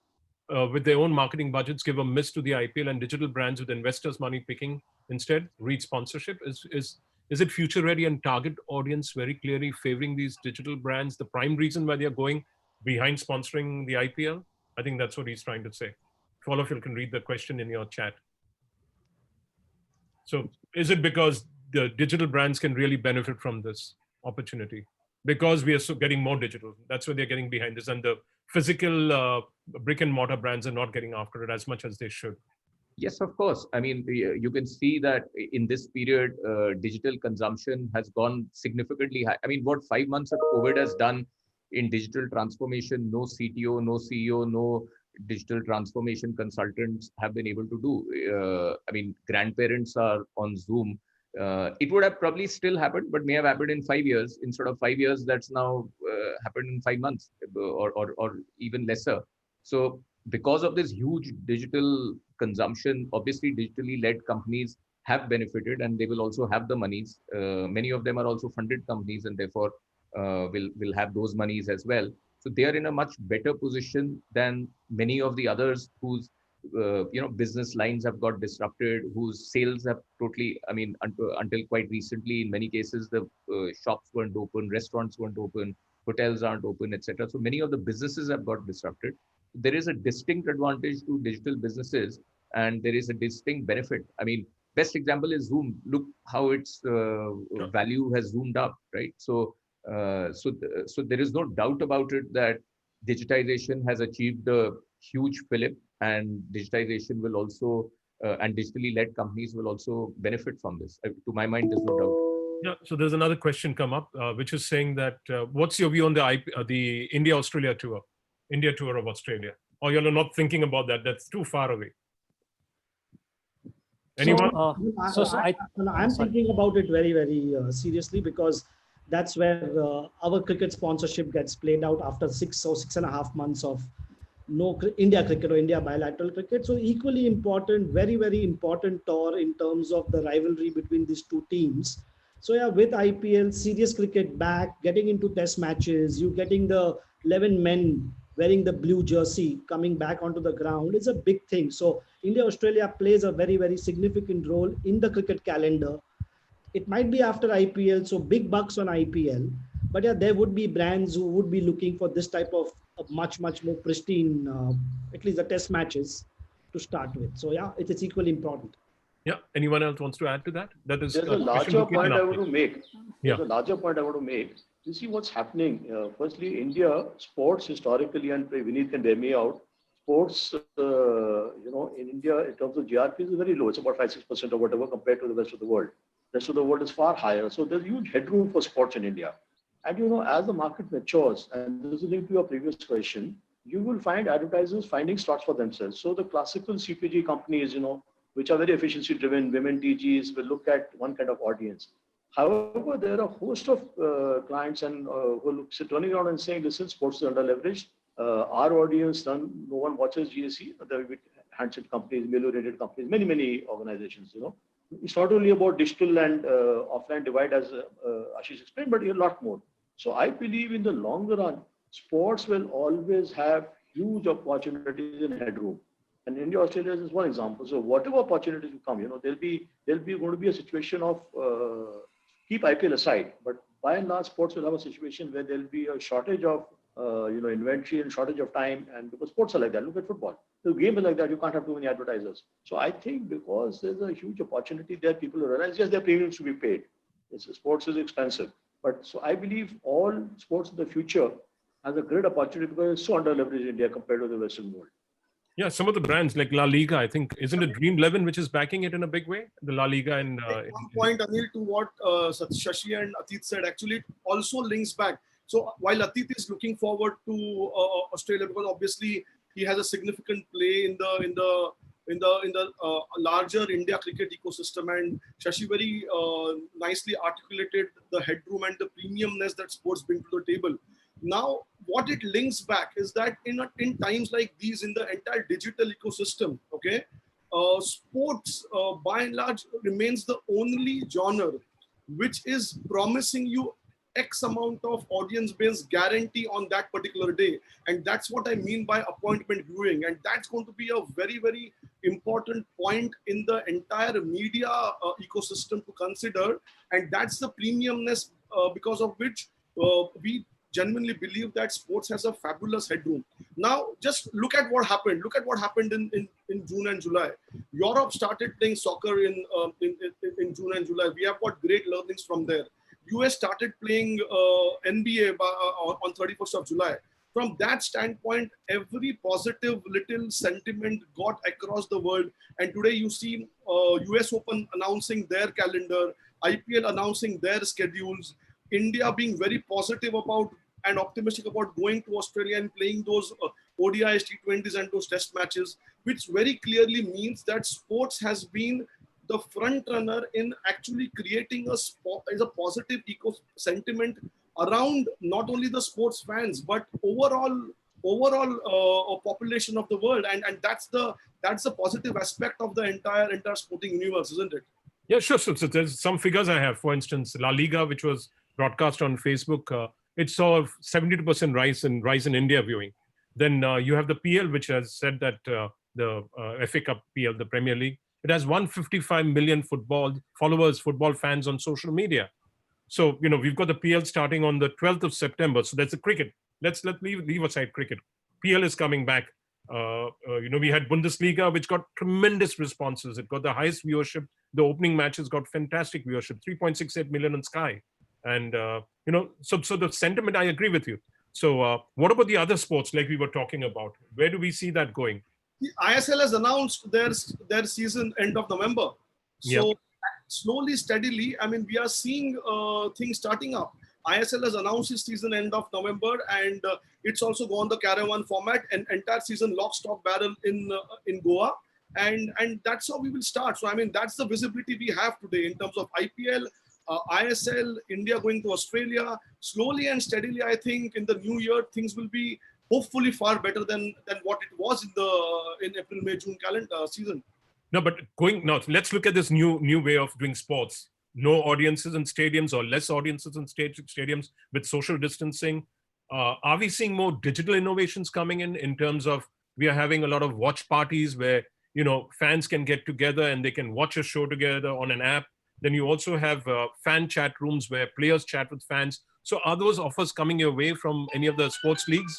With their own marketing budgets, give a miss to the IPL and digital brands with investors' money picking instead, read sponsorship. Is it future ready and target audience very clearly favoring these digital brands? The prime reason why they are going behind sponsoring the IPL? I think that's what he's trying to say. If all of you can read the question in your chat. So is it because the digital brands can really benefit from this opportunity? Because we are getting more digital. That's why they're getting behind this. And the physical brick and mortar brands are not getting after it as much as they should. Yes, of course. I mean, you can see that in this period, digital consumption has gone significantly high. I mean, what 5 months of COVID has done in digital transformation, no CTO, no CEO, no digital transformation consultants have been able to do. I mean, grandparents are on Zoom. It would have probably still happened, but may have happened in 5 years. Instead of 5 years, that's now happened in 5 months or even lesser. So because of this huge digital consumption, obviously digitally led companies have benefited and they will also have the monies. Many of them are also funded companies and therefore will have those monies as well. So they are in a much better position than many of the others whose business lines have got disrupted, whose sales have totally, I mean, until quite recently, in many cases, the shops weren't open, restaurants weren't open, hotels aren't open, etc. So many of the businesses have got disrupted. There is a distinct advantage to digital businesses and there is a distinct benefit. I mean, best example is Zoom. Look how its value has zoomed up, right? So there is no doubt about it that digitization has achieved a huge fillip, and digitization will also and digitally led companies will also benefit from this. To my mind, there's no doubt. Yeah. So there's another question come up, which is saying that what's your view on the India-Australia tour, India tour of Australia? Or you're not thinking about that? That's too far away. Anyone? I'm thinking about it very, very seriously, because that's where our cricket sponsorship gets played out after 6 or 6.5 months of no India cricket or India bilateral cricket. So equally important, very, very important tour in terms of the rivalry between these two teams. So yeah, with IPL, serious cricket back, getting into test matches, you getting the 11 men wearing the blue jersey coming back onto the ground is a big thing. So India-Australia plays a very, very significant role in the cricket calendar. It might be after IPL, so big bucks on IPL. But yeah, there would be brands who would be looking for this type of much, much more pristine, at least the test matches to start with. So yeah, it is equally important. Yeah. Anyone else wants to add to that? That is There's a question larger to point I Ketan want to after. make. Yeah. There's a larger point I want to make. You see what's happening. Firstly, India sports historically, and Vineet can bear me out. Sports, in India in terms of GRP is very low. It's about 5-6% or whatever compared to the rest of the world. The rest of the world is far higher. So there's huge headroom for sports in India. And as the market matures, and this is linked to your previous question, you will find advertisers finding slots for themselves. So the classical CPG companies, which are very efficiency driven, women TGs will look at one kind of audience. However, there are a host of clients and who are turning around and saying, listen, sports is under leveraged. Our audience, no one watches GSE. There will be handset companies, mail-oriented companies, many organizations. It's not only about digital and offline divide, as Ashish explained, but a lot more. So I believe in the longer run, sports will always have huge opportunities in headroom. And India, Australia is one example. So whatever opportunities will come, there'll be going to be a situation of keep IPL aside, but by and large, sports will have a situation where there'll be a shortage of inventory and shortage of time. And because sports are like that, look at football. The game is like that. You can't have too many advertisers. So I think because there's a huge opportunity there, people realize yes, there are premiums to be paid. Sports is expensive, but so I believe all sports in the future has a great opportunity because it's so under leveraged in India compared to the Western world. Yeah, some of the brands like La Liga, I think, isn't it Dream 11 which is backing it in a big way? The La Liga and one point, Anil, to what Shashi and Atit said, actually, it also links back. So while Atit is looking forward to Australia because obviously he has a significant play in the larger India cricket ecosystem, and Shashi very nicely articulated the headroom and the premiumness that sports bring to the table. Now, what it links back is that in times like these, in the entire digital ecosystem, okay, sports by and large remains the only genre which is promising you X amount of audience base guarantee on that particular day. And that's what I mean by appointment viewing. And that's going to be a very, very important point in the entire media ecosystem to consider. And that's the premiumness because of which we genuinely believe that sports has a fabulous headroom. Now, just look at what happened. Look at what happened in June and July. Europe started playing soccer in June and July. We have got great learnings from there. US started playing NBA on 31st of July. From that standpoint, every positive little sentiment got across the world. And today you see US Open announcing their calendar, IPL announcing their schedules, India being very positive about and optimistic about going to Australia and playing those ODIs, T20s and those test matches, which very clearly means that sports has been the front runner in actually creating a positive sentiment around not only the sports fans, but overall population of the world. And that's the positive aspect of the entire sporting universe, isn't it? Yeah, sure. So there's some figures I have. For instance, La Liga, which was broadcast on Facebook, it saw a 72% rise in India viewing. Then you have the PL, which has said that the FA Cup PL, the Premier League, it has 155 million football fans on social media. So, we've got the PL starting on the 12th of September. So that's the cricket. Let's leave aside cricket. PL is coming back. We had Bundesliga, which got tremendous responses. It got the highest viewership. The opening matches got fantastic viewership, 3.68 million on Sky. And, so the sentiment, I agree with you. So what about the other sports like we were talking about? Where do we see that going? The ISL has announced their season end of November. So slowly, steadily, I mean, we are seeing things starting up. ISL has announced its season end of November, and it's also gone the caravan format, and entire season lock, stock, barrel in Goa. And that's how we will start. So, I mean, that's the visibility we have today in terms of IPL, ISL, India going to Australia. Slowly and steadily, I think in the new year, things will be hopefully far better than what it was in April, May, June calendar season. No, but let's look at this new way of doing sports. no audiences in stadiums or less audiences in stadiums with social distancing? Are we seeing more digital innovations coming in terms of we are having a lot of watch parties where, fans can get together and they can watch a show together on an app? Then you also have fan chat rooms where players chat with fans. So are those offers coming your way from any of the sports leagues?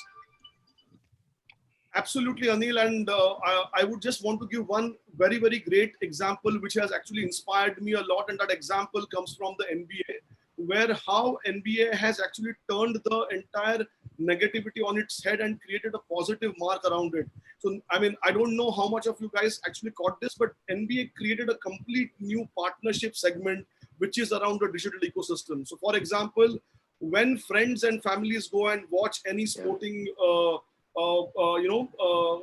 Absolutely, Anil. And I would just want to give one very, very great example, which has actually inspired me a lot. And that example comes from the NBA, where how NBA has actually turned the entire negativity on its head and created a positive mark around it. So, I mean, I don't know how much of you guys actually caught this, but NBA created a complete new partnership segment, which is around the digital ecosystem. So, for example, when friends and families go and watch any sporting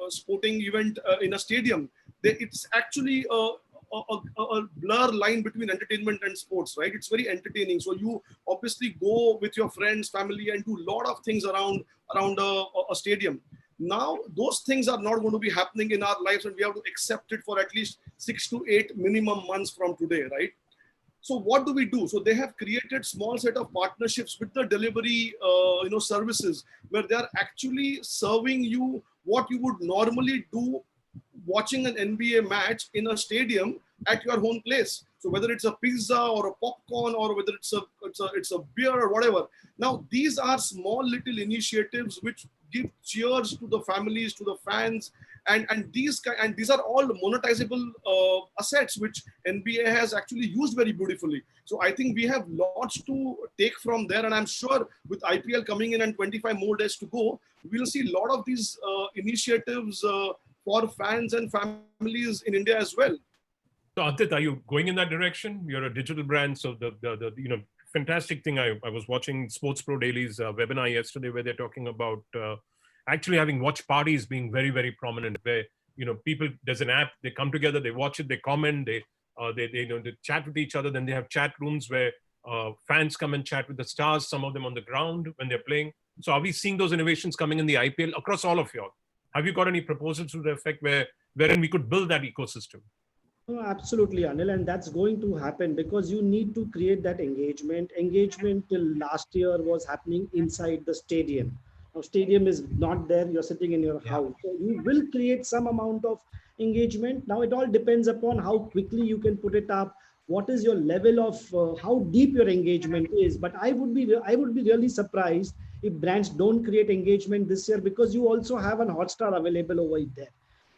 sporting event in a stadium, it's actually a blur line between entertainment and sports, right? It's very entertaining. So you obviously go with your friends, family, and do a lot of things around a stadium. Now those things are not going to be happening in our lives, and we have to accept it for at least 6 to 8 minimum months from today, right? So what do we do? So they have created small set of partnerships with the delivery, services, where they are actually serving you what you would normally do watching an NBA match in a stadium at your home place. So whether it's a pizza or a popcorn or whether it's a beer or whatever. Now these are small little initiatives which give cheers to the families, to the fans, and these are all monetizable assets which NBA has actually used very beautifully. So I think we have lots to take from there, and I'm sure with IPL coming in and 25 more days to go, we'll see a lot of these initiatives for fans and families in India as well. So Adit, are you going in that direction? You're a digital brand, so the fantastic thing. I was watching Sports Pro Daily's webinar yesterday where they're talking about actually having watch parties being very, very prominent. Where people, there's an app, they come together, they watch it, they comment, they chat with each other. Then they have chat rooms where fans come and chat with the stars. Some of them on the ground when they're playing. So are we seeing those innovations coming in the IPL across all of y'all? Have you got any proposals to the effect wherein we could build that ecosystem? No, absolutely, Anil, and that's going to happen because you need to create that engagement. Engagement till last year was happening inside the stadium. Now, stadium is not there. You're sitting in your house, so you will create some amount of engagement. Now, it all depends upon how quickly you can put it up. What is your level of how deep your engagement is? But I would be really surprised if brands don't create engagement this year because you also have an Hotstar available over there,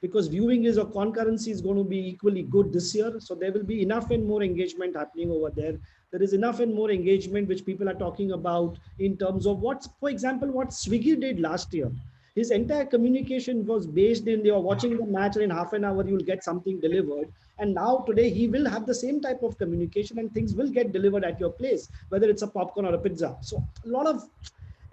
because viewing is or concurrency is going to be equally good this year. So there will be enough and more engagement happening over there. There is enough and more engagement which people are talking about in terms of for example, what Swiggy did last year. His entire communication was based in, they are watching the match and in half an hour, you'll get something delivered. And now today he will have the same type of communication and things will get delivered at your place, whether it's a popcorn or a pizza. So a lot of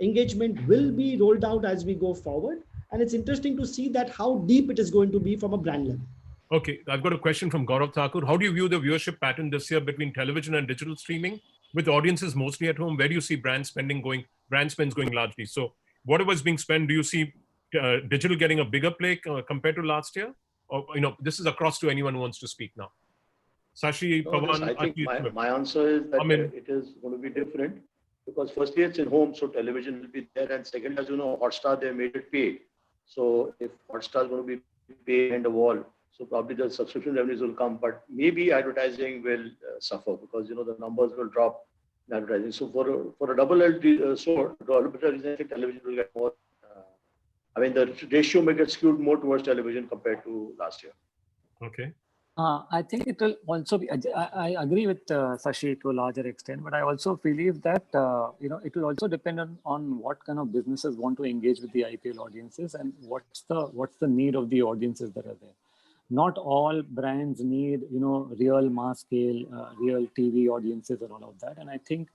engagement will be rolled out as we go forward. And it's interesting to see that how deep it is going to be from a brand level. Okay, I've got a question from Gaurav Thakur. How do you view the viewership pattern this year between television and digital streaming? With audiences mostly at home, where do you see brand spends going largely? So whatever is being spent, do you see digital getting a bigger play compared to last year? Or, this is across to anyone who wants to speak now. Sashi, Pawan, I think my answer is that it is going to be different because firstly it's in home, so television will be there, and second, as you know, Hotstar, they made it pay. So if Hotstar is going to be pay and a wall, so probably the subscription revenues will come, but maybe advertising will suffer because the numbers will drop in advertising. So for a double-edged sword, I think television will get more. The ratio may get skewed more towards television compared to last year. Okay. I think it will also be, I agree with Sashi to a larger extent, but I also believe that, it will also depend on what kind of businesses want to engage with the IPL audiences and what's the need of the audiences that are there. Not all brands need, real mass scale, real TV audiences and all of that. And I think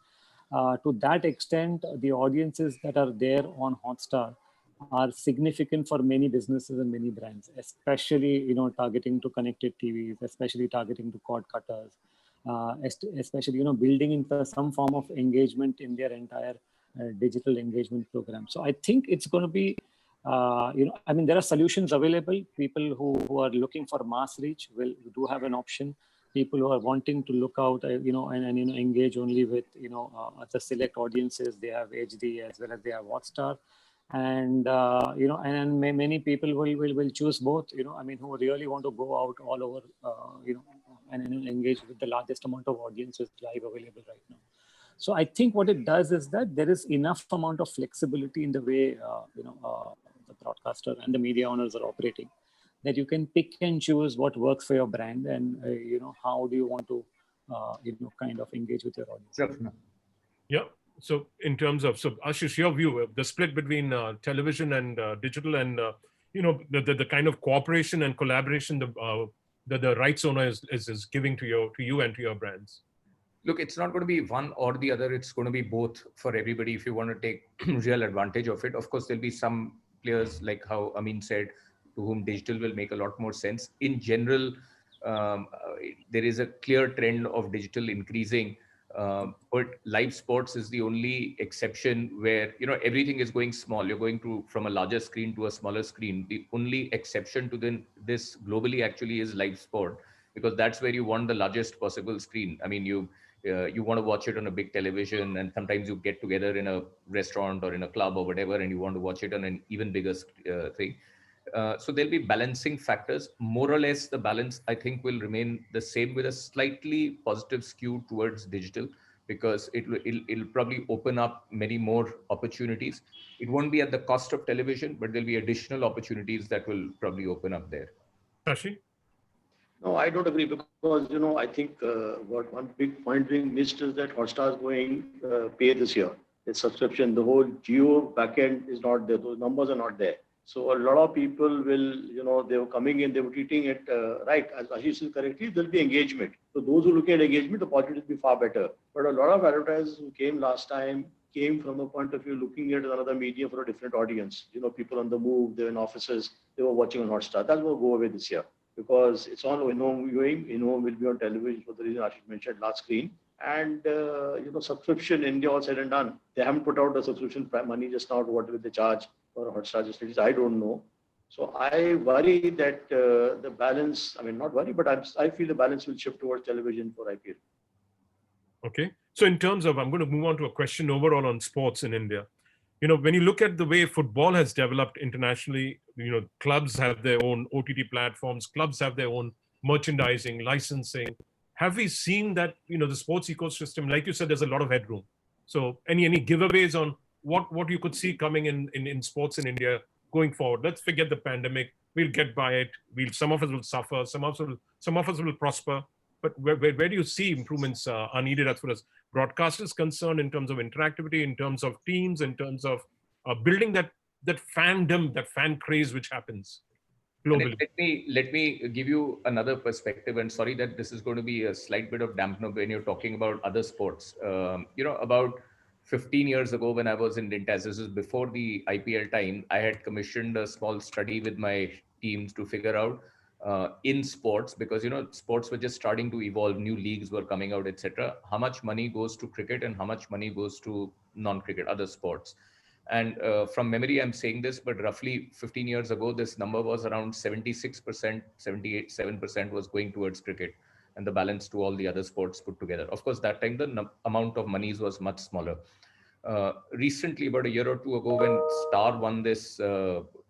to that extent, the audiences that are there on Hotstar are significant for many businesses and many brands, especially targeting to connected TVs, especially targeting to cord cutters, especially building into some form of engagement in their entire digital engagement program. So I think it's going to be, there are solutions available. People who are looking for mass reach do have an option. people who are wanting to look out, and engage only with, the select audiences. They have HD as well as they have Hotstar. And, and many people will choose both, who really want to go out all over, and engage with the largest amount of audiences live available right now. So I think what it does is that there is enough amount of flexibility in the way, the broadcaster and the media owners are operating, that you can pick and choose what works for your brand, and how do you want to kind of engage with your audience. Sure. Yeah. So in terms of, so Ashish, your view, the split between television and digital, and the kind of cooperation and collaboration the rights owner is giving to you and to your brands. Look, it's not going to be one or the other. It's going to be both for everybody if you want to take real advantage of it. Of course, there'll be some players, like how Amin said, to whom digital will make a lot more sense. In general, there is a clear trend of digital increasing. But live sports is the only exception where, everything is going small. You're going from a larger screen to a smaller screen. The only exception to this globally actually is live sport, because that's where you want the largest possible screen. I mean, you want to watch it on a big television, and sometimes you get together in a restaurant or in a club or whatever, and you want to watch it on an even bigger thing. So there'll be balancing factors. More or less, the balance, I think, will remain the same, with a slightly positive skew towards digital, because it'll probably open up many more opportunities. It won't be at the cost of television, but there'll be additional opportunities that will probably open up there. Shashi? No, I don't agree, because, I think what one big point being missed is that Hotstar is going pay this year. Its subscription, the whole Geo backend is not there. Those numbers are not there. So a lot of people will, they were coming in, they were treating it right. As Ashish said correctly, there'll be engagement. So those who look at engagement, the opportunity will be far better. But a lot of advertisers who came last time came from a point of view looking at another medium for a different audience. People on the move, they're in offices, they were watching on Hotstar. That will go away this year, because it's on in-home viewing. In-home will be on television for the reason Ashish mentioned, large screen. And, subscription, India all said and done. They haven't put out the subscription money just now, what will they charge for Hotstar just I don't know. So I worry that the balance, not worry, but I feel the balance will shift towards television for IPL. Okay. So in terms of, I'm going to move on to a question overall on sports in India. When you look at the way football has developed internationally, clubs have their own OTT platforms, clubs have their own merchandising, licensing. Have we seen that, the sports ecosystem, like you said, there's a lot of headroom. So any giveaways on what you could see coming in sports in India going forward? Let's forget the pandemic. We'll get by it. Some of us will suffer. Some of us will prosper. But where do you see improvements are needed as far as broadcasters concerned, in terms of interactivity, in terms of teams, in terms of building that fandom, that fan craze which happens globally? Let me give you another perspective, and sorry that this is going to be a slight bit of dampener when you're talking about other sports. About 15 years ago, when I was in Dintaz, this is before the IPL time, I had commissioned a small study with my teams to figure out in sports, because sports were just starting to evolve, new leagues were coming out, etc. How much money goes to cricket and how much money goes to non-cricket, other sports? And from memory, I'm saying this, but roughly 15 years ago, this number was around 76%, 7% was going towards cricket, and the balance to all the other sports put together. Of course, that time the amount of monies was much smaller. Recently, about a year or two ago, when Star won this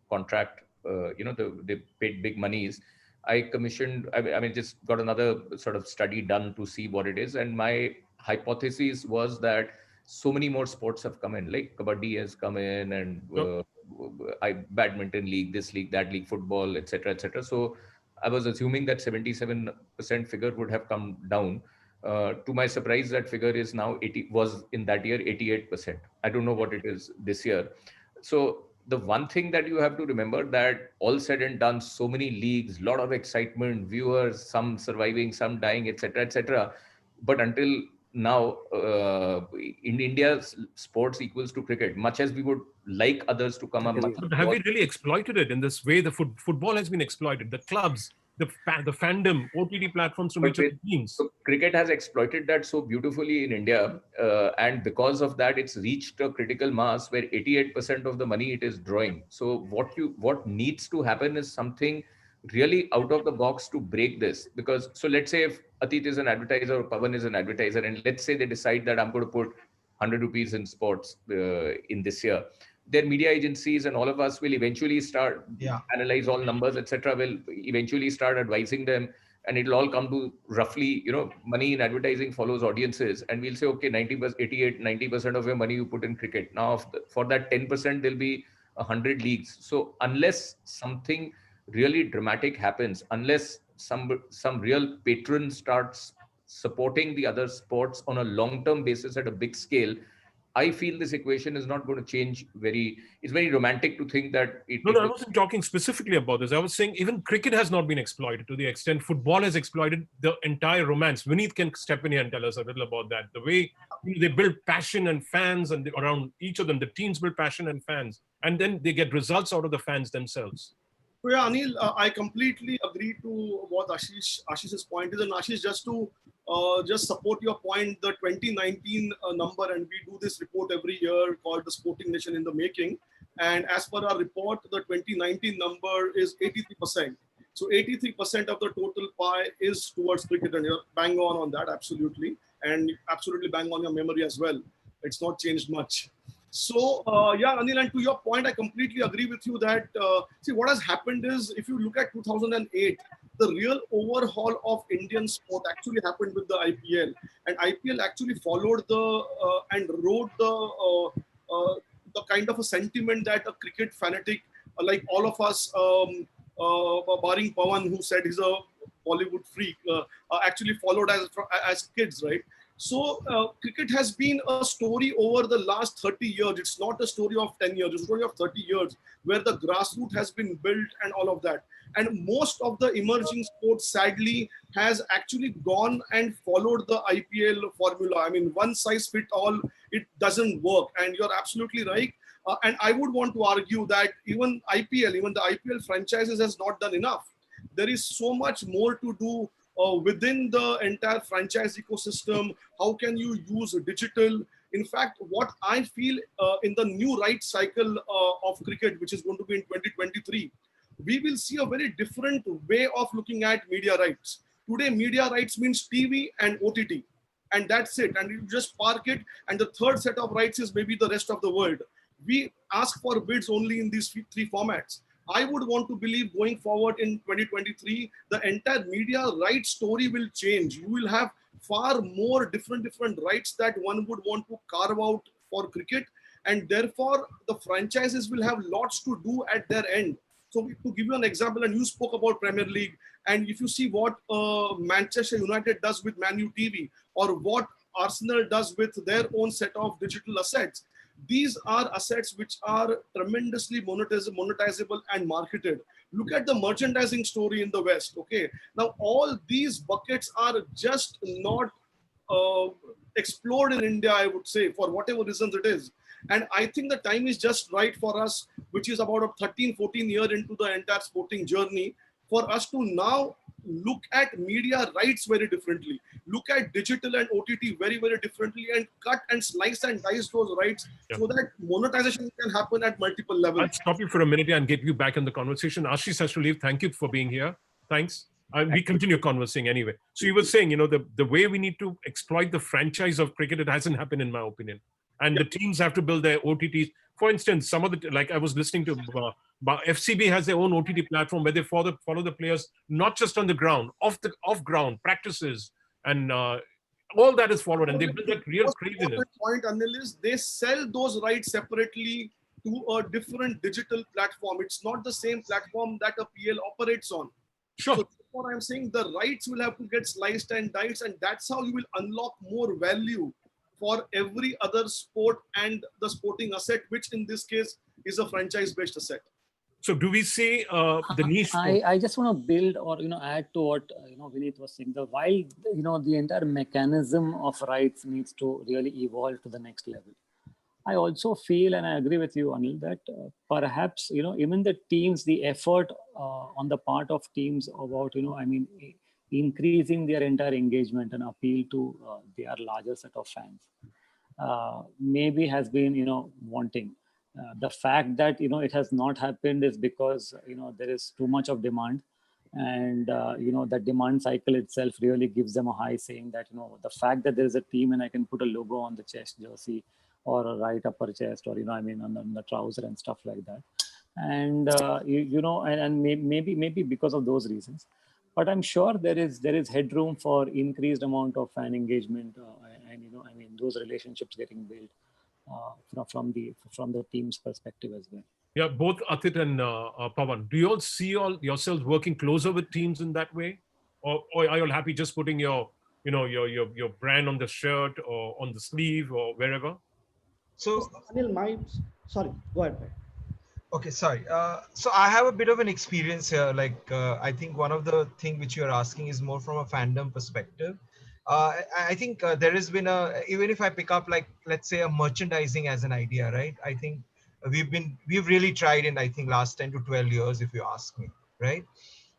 contract, they paid big monies. I commissioned, just got another sort of study done to see what it is. And my hypothesis was that so many more sports have come in, like Kabaddi has come in, and badminton league, this league, that league, football, etc., etc. So I was assuming that 77% figure would have come down. To my surprise, that figure is now was in that year 88%. I don't know what it is this year. So the one thing that you have to remember, that all said and done, so many leagues, lot of excitement, viewers, some surviving, some dying, etc., etc. But until now, in India, sports equals to cricket, much as we would like others to come up. But have we really exploited it in this way? The football has been exploited. The clubs, the fandom, OTT platforms from each of the teams. So cricket has exploited that so beautifully in India, and because of that, it's reached a critical mass where 88% of the money it is drawing. So what needs to happen is something really out of the box to break this. Because so let's say if Atit is an advertiser or Pavan is an advertiser, and let's say they decide that I'm going to put 100 rupees in sports in this year, their media agencies and all of us will eventually start analyze all numbers, etc. Will eventually start advising them, and it'll all come to roughly, money in advertising follows audiences, and we'll say, okay, 90%, 88, 90% of your money you put in cricket. Now, for that 10%, there'll be 100 leagues. So unless something really dramatic happens, unless some real patron starts supporting the other sports on a long-term basis at a big scale, I feel this equation is not going to change it's very romantic to think that No, I wasn't talking specifically about this. I was saying even cricket has not been exploited to the extent football has exploited the entire romance. Vineet can step in here and tell us a little about that. The way they build passion and fans, and around each of them, the teams build passion and fans, and then they get results out of the fans themselves. So yeah, Anil, I completely agree to what Ashish's point is, and Ashish, just support your point, the 2019 number, and we do this report every year called the Sporting Nation in the Making. And as per our report, the 2019 number is 83%. So 83% of the total pie is towards cricket, and you're bang on that, absolutely. And absolutely bang on your memory as well. It's not changed much. So yeah, Anil, and to your point, I completely agree with you that, see, what has happened is, if you look at 2008, the real overhaul of Indian sport actually happened with the IPL. And IPL actually followed and rode the kind of a sentiment that a cricket fanatic, like all of us, barring Pawan, who said he's a Bollywood freak, actually followed as kids, right? So cricket has been a story over the last 30 years. It's not a story of 10 years, it's a story of 30 years where the grassroots has been built and all of that. And most of the emerging sports, sadly, has actually gone and followed the IPL formula. I mean, one size fit all, it doesn't work. And you're absolutely right. And I would want to argue that even the IPL franchises has not done enough. There is so much more to do within the entire franchise ecosystem. How can you use digital? In fact, what I feel in the new rights cycle of cricket, which is going to be in 2023, we will see a very different way of looking at media rights. Today, media rights means TV and OTT, and that's it. And you just park it, and the third set of rights is maybe the rest of the world. We ask for bids only in these three formats. I would want to believe going forward in 2023, the entire media rights story will change. You will have far more different rights that one would want to carve out for cricket. And therefore, the franchises will have lots to do at their end. So to give you an example, and you spoke about Premier League, and if you see what Manchester United does with Man U TV, or what Arsenal does with their own set of digital assets, these are assets which are tremendously monetizable and marketed. Look at the merchandising story in the West. Okay, now all these buckets are just not explored in India, I would say, for whatever reasons it is. And I think the time is just right for us, which is about a 13-14 year into the entire sporting journey, for us to now look at media rights very differently, look at digital and OTT very, very differently, and cut and slice and dice those rights so that monetization can happen at multiple levels. I'll stop you for a minute and get you back in the conversation. Ashish has to leave. Thank you for being here. Thanks. We continue conversing anyway. So you were saying, the way we need to exploit the franchise of cricket, it hasn't happened in my opinion. And the teams have to build their OTTs. For instance, some of the, like I was listening to, FCB has their own OTT platform where they follow the players, not just on the ground, off ground practices, and all that is followed, and they build that real craziness. Point, Anil, is they sell those rights separately to a different digital platform. It's not the same platform that a PL operates on. Sure. So what I'm saying, the rights will have to get sliced and diced, and that's how you will unlock more value for every other sport and the sporting asset, which in this case is a franchise-based asset. So do we see the niche? I just want to build or add to what Vineet was saying. While the entire mechanism of rights needs to really evolve to the next level, I also feel, and I agree with you, Anil, that perhaps even the teams, the effort on the part of teams about increasing their entire engagement and appeal to their larger set of fans maybe has been wanting. The fact that it has not happened is because there is too much of demand, And the demand cycle itself really gives them a high, saying that the fact that there is a team and I can put a logo on the chest jersey or a right upper chest, or on the trouser and stuff like that. And and maybe because of those reasons, but I'm sure there is headroom for increased amount of fan engagement, and those relationships getting built from the team's perspective as well. Yeah, both Atit and Pawan, do you all see yourselves working closer with teams in that way? Or are you all happy just putting your brand on the shirt or on the sleeve or wherever? So Anil, sorry, go ahead. okay, sorry. So I have a bit of an experience here. Like, I think one of the thing which you're asking is more from a fandom perspective. I think there has been even if I pick up, like, let's say a merchandising as an idea, right? I think we've really tried in, I think, last 10 to 12 years, if you ask me, right?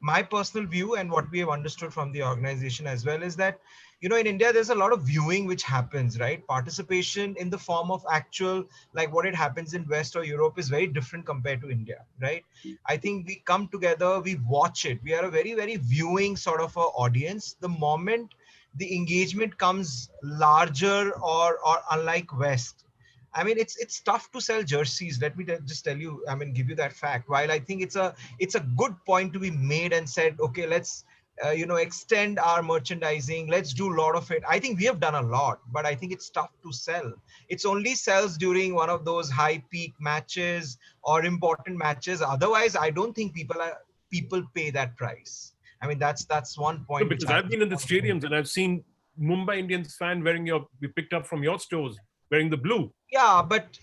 My personal view and what we have understood from the organization as well is that, in India, there's a lot of viewing which happens, right? Participation in the form of actual, like what it happens in West or Europe is very different compared to India, right? I think we come together, we watch it. We are a very, very viewing sort of a audience. The moment the engagement comes larger or unlike West, I mean, it's tough to sell jerseys. Let me just tell you, I mean, give you that fact. While I think it's a good point to be made and said, okay, let's extend our merchandising. Let's do a lot of it. I think we have done a lot, but I think it's tough to sell. It's only sells during one of those high peak matches or important matches. Otherwise, I don't think people pay that price. I mean, that's one point. Because I've been in the stadiums and I've seen Mumbai Indians fan we picked up from your stores wearing the blue. Yeah, but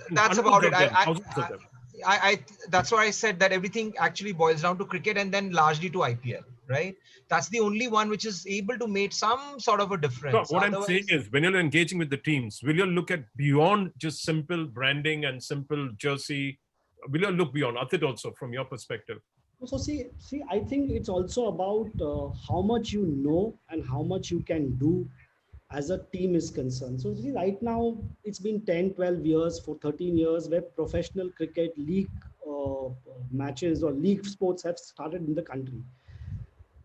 that's about it. I that's why I said that everything actually boils down to cricket and then largely to IPL, right? That's the only one which is able to make some sort of a difference. So what I'm saying is, when you're engaging with the teams, will you look at beyond just simple branding and simple jersey? Will you look beyond Atit also from your perspective? So see, I think it's also about how much you know and how much you can do as a team is concerned. So see, right now, it's been 10, 12 years, for 13 years, where professional cricket league matches or league sports have started in the country.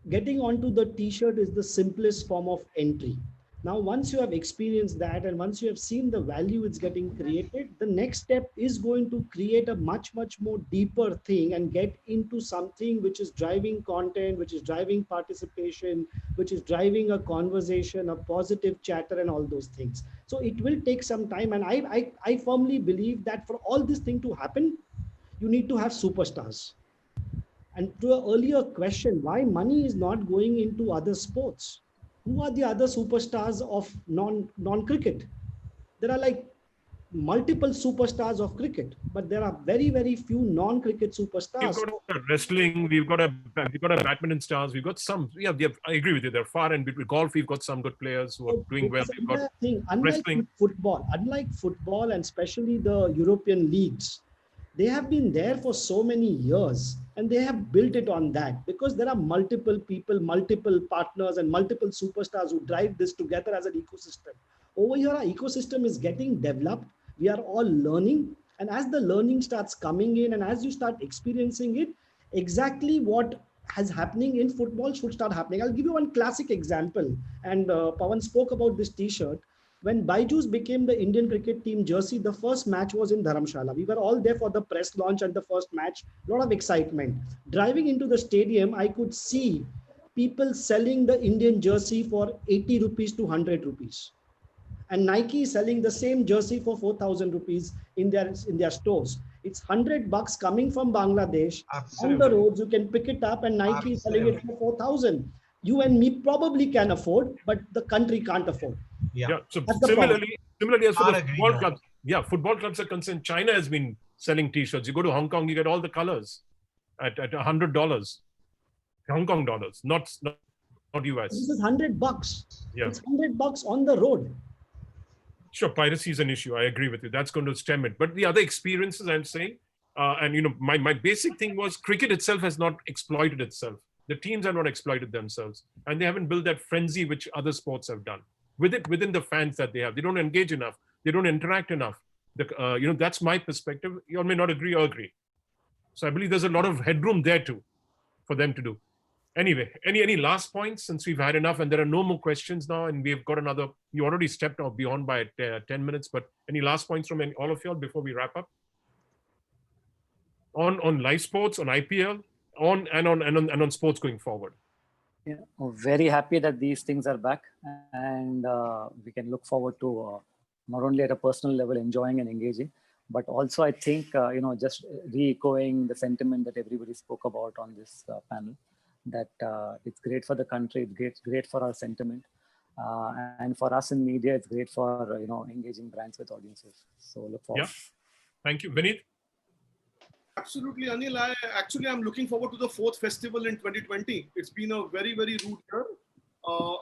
Getting onto the t-shirt is the simplest form of entry. Now, once you have experienced that and once you have seen the value it's getting created, the next step is going to create a much, much more deeper thing and get into something which is driving content, which is driving participation, which is driving a conversation, a positive chatter and all those things. So it will take some time. And I firmly believe that for all this thing to happen, you need to have superstars. And to an earlier question, why money is not going into other sports? Who are the other superstars of non-cricket? There are like multiple superstars of cricket, but there are very, very few non-cricket superstars. We've got wrestling, we've got a badminton stars, we've got some. Yeah, I agree with you. They're far and between. Golf, we've got some good players who are doing well. We've got wrestling. Unlike football, and especially the European leagues, they have been there for so many years and they have built it on that, because there are multiple people, multiple partners and multiple superstars who drive this together as an ecosystem. Over here, our ecosystem is getting developed. We are all learning. And as the learning starts coming in and as you start experiencing it, exactly what is happening in football should start happening. I'll give you one classic example. And Pawan spoke about this t-shirt. When Byju's became the Indian cricket team jersey, the first match was in Dharamshala. We were all there for the press launch and the first match. A lot of excitement. Driving into the stadium, I could see people selling the Indian jersey for 80 rupees to 100 rupees. And Nike selling the same jersey for 4,000 rupees in their stores. It's $100 coming from Bangladesh. Absolutely. On the roads, you can pick it up and Nike is selling it for 4,000. You and me probably can afford, but the country can't afford. Yeah. So similarly as for the football clubs, football clubs are concerned, China has been selling t-shirts. You go to Hong Kong, you get all the colors at $100, Hong Kong dollars, not US. This is $100. Yeah. It's $100 on the road. Sure, piracy is an issue. I agree with you. That's going to stem it. But the other experiences, I'm saying, and my basic thing was cricket itself has not exploited itself. The teams have not exploited themselves, and they haven't built that frenzy which other sports have done within the fans that they have. They don't engage enough. They don't interact enough. That's my perspective. You all may not agree or agree. So I believe there's a lot of headroom there too for them to do. Anyway, any last points, since we've had enough and there are no more questions now, and we've got another, you already stepped out beyond by 10 minutes, but any last points from all of y'all before we wrap up? On live sports, on IPL, on sports going forward. Yeah, very happy that these things are back, and we can look forward to not only at a personal level enjoying and engaging, but also I think just re-echoing the sentiment that everybody spoke about on this panel, that it's great for the country, it's great for our sentiment, and for us in media, it's great for engaging brands with audiences. So look forward. Yeah, thank you, Vineet. Absolutely, Anil. I'm looking forward to the 4th festival in 2020. It's been a very, very rude year.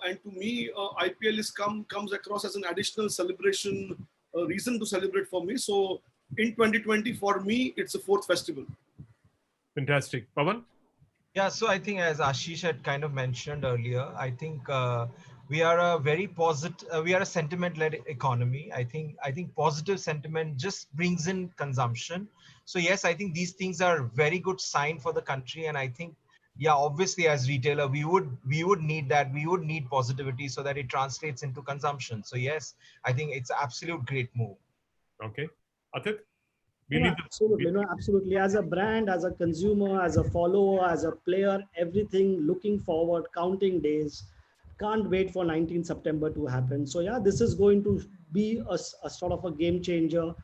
And to me, IPL comes across as an additional celebration, a reason to celebrate for me. So in 2020, for me, it's a 4th festival. Fantastic. Pawan? Yeah, so I think as Ashish had kind of mentioned earlier, I think we are a very positive, we are a sentiment-led economy. I think positive sentiment just brings in consumption. So yes, I think these things are very good sign for the country. And I think, yeah, obviously as retailer, we would need that. We would need positivity so that it translates into consumption. So yes, I think it's an absolute great move. Okay. Atit? Absolutely. As a brand, as a consumer, as a follower, as a player, everything looking forward, counting days, can't wait for 19 September to happen. So yeah, this is going to be a sort of a game changer.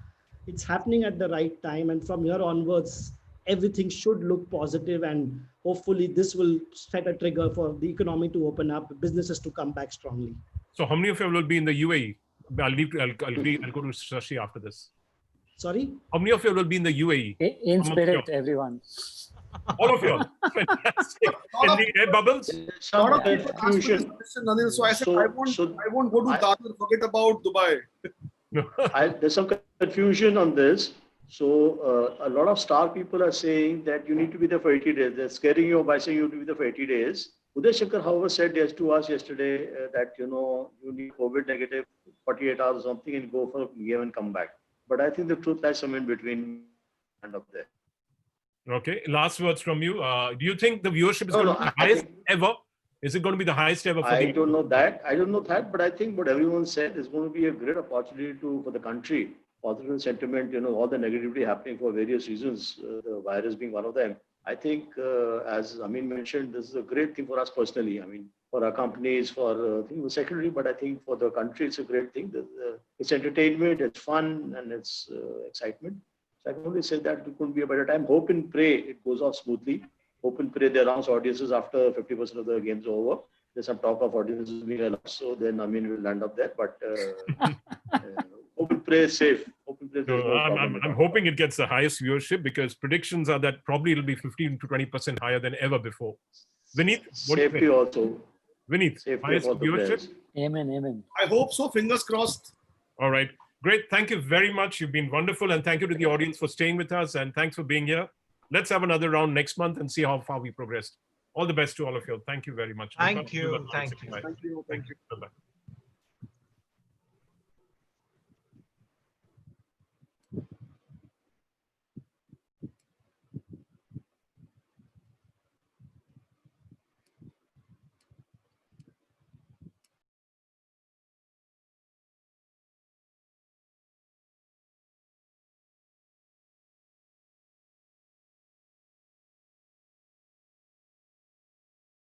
It's happening at the right time. And from here onwards, everything should look positive, and hopefully this will set a trigger for the economy to open up, businesses to come back strongly. So how many of you will be in the UAE? I'll go to Shashi after this. Sorry? How many of you will be in the UAE? In spirit, everyone. All of you. Fantastic. In the air bubbles? A lot of people ask me this question, Anil. So I said, I won't go to Dadar, forget about Dubai. There's some confusion on this. So a lot of star people are saying that you need to be there for 80 days. They're scaring you by saying you have to be there for 80 days. Uday Shankar, however, said to us yesterday that, you need COVID negative 48 hours or something and go for a game and come back. But I think the truth lies somewhere in between and up there. Okay. Last words from you. Do you think the viewership is going to be the highest ever? Is it going to be the highest ever? I don't know that. But I think what everyone said is going to be a great opportunity for the country. Positive sentiment, all the negativity happening for various reasons, the virus being one of them. I think, as Amin mentioned, this is a great thing for us personally. I mean, for our companies, for the secondary, but I think for the country, it's a great thing. It's entertainment, it's fun, and it's excitement. So I can only say that it couldn't be a better time. Hope and pray it goes off smoothly. Hope and pray there are audiences after 50% of the games are over. There's some talk of audiences being allowed, so then Amin will land up there. But hope and pray is safe. I'm hoping it gets the highest viewership, because predictions are that probably it'll be 15 to 20% higher than ever before. Vineet, what safety do you think? also. Vineet, highest viewership? Amen. I hope so. Fingers crossed. All right. Great. Thank you very much. You've been wonderful. And thank you to the audience for staying with us. And thanks for being here. Let's have another round next month and see how far we progressed. All the best to all of you. Thank you very much. Thank you. Thank you. Thank you. Thank you. Bye-bye.